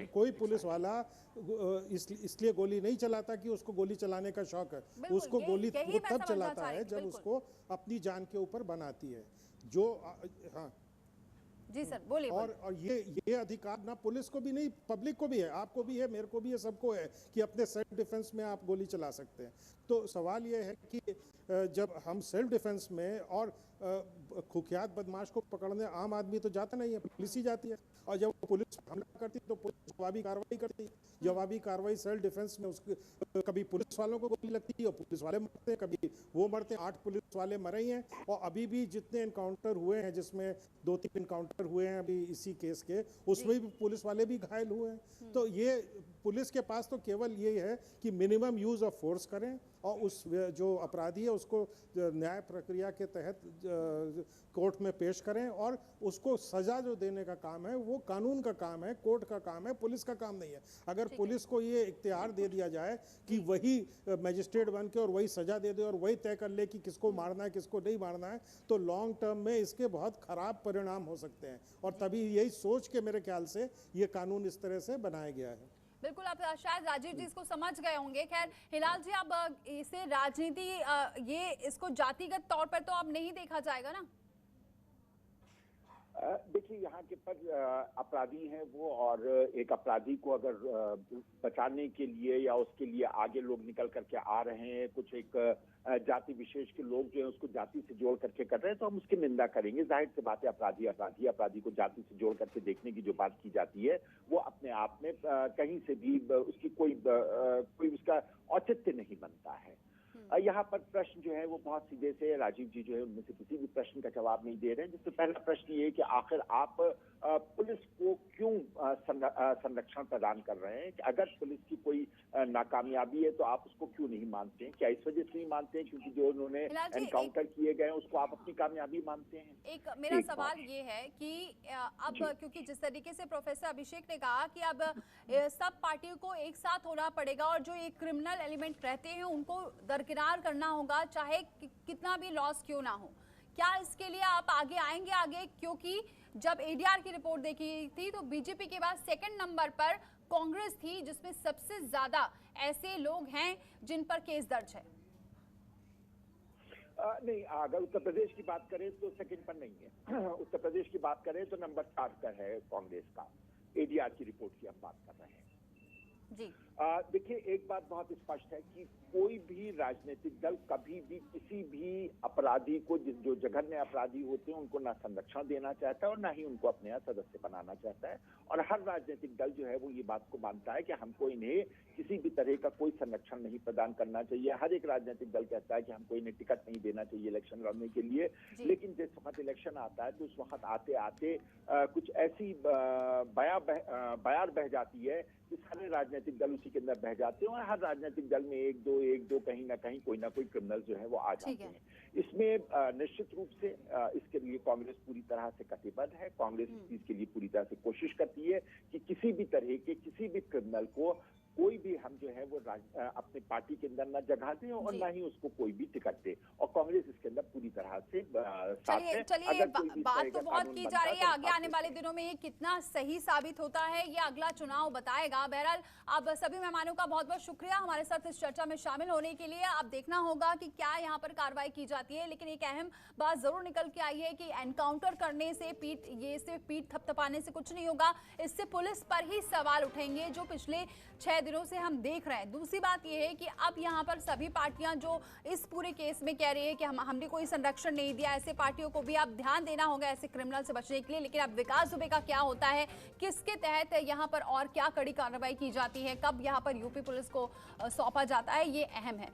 कोई पुलिस वाला इसलिए गोली नहीं चलाता कि उसको गोली चलाने का शौक है। उसको गोली वो तब चलाता है जब उसको अपनी जान के ऊपर बनाती है। हाँ जी सर, बोलिए। और ये अधिकार ना पुलिस को भी नहीं, पब्लिक को भी है, आपको भी है, मेरे को भी है, सबको है कि अपने सेल्फ डिफेंस में आप गोली चला सकते हैं। तो सवाल ये है कि जब हम सेल्फ डिफेंस में और कुख्यात बदमाश को पकड़ने आम आदमी तो जाता नहीं है, पुलिस ही जाती है। और जब पुलिस हमला करती है तो पुलिस जवाबी कार्रवाई करती है। जवाबी कार्रवाई सेल्फ डिफेंस में उसके कभी पुलिस वालों को गोली लगती है और पुलिस वाले मरते हैं, कभी वो मरते हैं। 8 पुलिस वाले मरे ही हैं। और अभी भी जितने एनकाउंटर हुए हैं, जिसमें 2-3 एनकाउंटर हुए हैं अभी इसी केस के, उसमें भी पुलिस वाले भी घायल हुए हैं। तो ये पुलिस के पास तो केवल ये है कि मिनिमम यूज़ ऑफ फोर्स करें और उस जो अपराधी है उसको न्याय प्रक्रिया के तहत कोर्ट में पेश करें, और उसको सजा जो देने का काम है वो कानून का काम है, कोर्ट का काम है, पुलिस का काम नहीं है। अगर पुलिस को ये इख्तियार दे दिया जाए कि वही मजिस्ट्रेट बन के और वही सजा दे दे और वही तय कर ले कि किसको मारना है किसको नहीं मारना है, तो लॉन्ग टर्म में इसके बहुत खराब परिणाम हो सकते हैं। और तभी यही सोच के मेरे ख्याल से ये कानून इस तरह से बनाया गया है। बिल्कुल, आप शायद राजीव जी इसको समझ गए होंगे। खैर हिलाल जी, अब इसे राजनीति ये इसको जातिगत तौर पर तो अब नहीं देखा जाएगा ना? देखिए, यहाँ के पर अपराधी हैं वो, और एक अपराधी को अगर बचाने के लिए या उसके लिए आगे लोग निकल करके आ रहे हैं, कुछ एक जाति विशेष के लोग जो है उसको जाति से जोड़ करके कर रहे हैं, तो हम उसकी निंदा करेंगे। जाहिर सी बात है, अपराधी को जाति से जोड़ करके देखने की जो बात की जाती है वो अपने आप में कहीं से भी उसकी कोई उसका औचित्य नहीं बनता है। यहाँ पर प्रश्न जो है वो बहुत सीधे से राजीव जी जो है उनमें से किसी भी प्रश्न का जवाब नहीं दे रहे हैं। जिससे पहला प्रश्न ये है कि आखिर आप पुलिस को क्यों संरक्षण प्रदान कर रहे हैं? अगर पुलिस की कोई नाकामयाबी है तो आप उसको क्यों नहीं मानते हैं? क्या इस वजह से नहीं मानते हैं क्योंकि जो उन्होंने एनकाउंटर किए गए हैं उसको आप अपनी कामयाबी मानते हैं? एक मेरा सवाल ये है कि अब क्योंकि जिस तरीके से प्रोफेसर अभिषेक ने कहा कि अब सब पार्टियों को एक साथ होना पड़ेगा और जो एक क्रिमिनल एलिमेंट रहते हैं उनको दरकिनार करना होगा, चाहे कितना भी लॉस क्यों ना हो, क्या इसके लिए आप आगे आएंगे आगे? क्योंकि जब एडीआर की रिपोर्ट देखी थी तो बीजेपी के बाद सेकंड नंबर पर कांग्रेस थी, जिसमें सबसे ज्यादा ऐसे लोग हैं जिन पर केस दर्ज है। नहीं, अगर उत्तर प्रदेश की बात करें तो सेकंड पर नहीं है। उत्तर प्रदेश की बात करें तो नंबर 4 पर है कांग्रेस का। एडीआर की रिपोर्ट की हम बात कर रहे हैं जी। देखिए, एक बात बहुत स्पष्ट है कि कोई भी राजनीतिक दल कभी भी किसी भी अपराधी को, जो जघन्य अपराधी होते हैं, उनको ना संरक्षण देना चाहता है और ना ही उनको अपने यहाँ सदस्य बनाना चाहता है। और हर राजनीतिक दल जो है वो ये बात को मानता है कि हमको इन्हें किसी भी तरह का कोई संरक्षण नहीं प्रदान करना चाहिए। हर एक राजनीतिक दल कहता है कि हमको इन्हें टिकट नहीं देना चाहिए इलेक्शन लड़ने के लिए। लेकिन जिस वक्त इलेक्शन आता है तो उस वक्त आते आते कुछ ऐसी बयार बह जाती है कि सारे राजनीतिक दल उसी के अंदर बह जाते हैं और हर राजनीतिक दल में एक दो कहीं ना कहीं कोई ना कोई क्रिमिनल जो है वो आ जाते हैं। इसमें निश्चित रूप से इसके लिए कांग्रेस पूरी तरह से कटिबद्ध है। कांग्रेस इस चीज के लिए पूरी तरह से कोशिश करती है कि किसी भी तरह के किसी भी क्रिमिनल को कोई भी हम जो है वो अपनी पार्टी के अंदर न जगह दें और ना ही उसको कोई भी टिकट दे। और कांग्रेस इसके अंदर पूरी तरह से साथ है। चलिए बात तो बहुत की जा रही है, आगे आने वाले दिनों में ये कितना सही साबित होता है ये अगला चुनाव बताएगा। बहरहाल आप सभी मेहमानों का बहुत बहुत शुक्रिया हमारे साथ इस चर्चा में शामिल होने के लिए। अब देखना होगा कि क्या यहाँ पर कार्रवाई की जाती है, लेकिन एक अहम बात जरूर निकल के आई है कि एनकाउंटर करने से सिर्फ पीठ थपथपाने से कुछ नहीं होगा, इससे पुलिस पर ही सवाल उठेंगे जो पिछले 6 दिनों से हम देख रहे हैं। दूसरी बात यह है कि अब यहाँ पर सभी पार्टियां जो इस पूरे केस में कह रही है कि हमने कोई संरक्षण नहीं दिया, ऐसे पार्टियों को भी अब ध्यान देना होगा ऐसे क्रिमिनल से बचने के लिए। लेकिन अब विकास दुबे का क्या होता है, किसके तहत यहाँ पर और क्या कड़ी कार्रवाई की जाती है, कब यहाँ पर यूपी पुलिस को सौंपा जाता है, ये अहम है।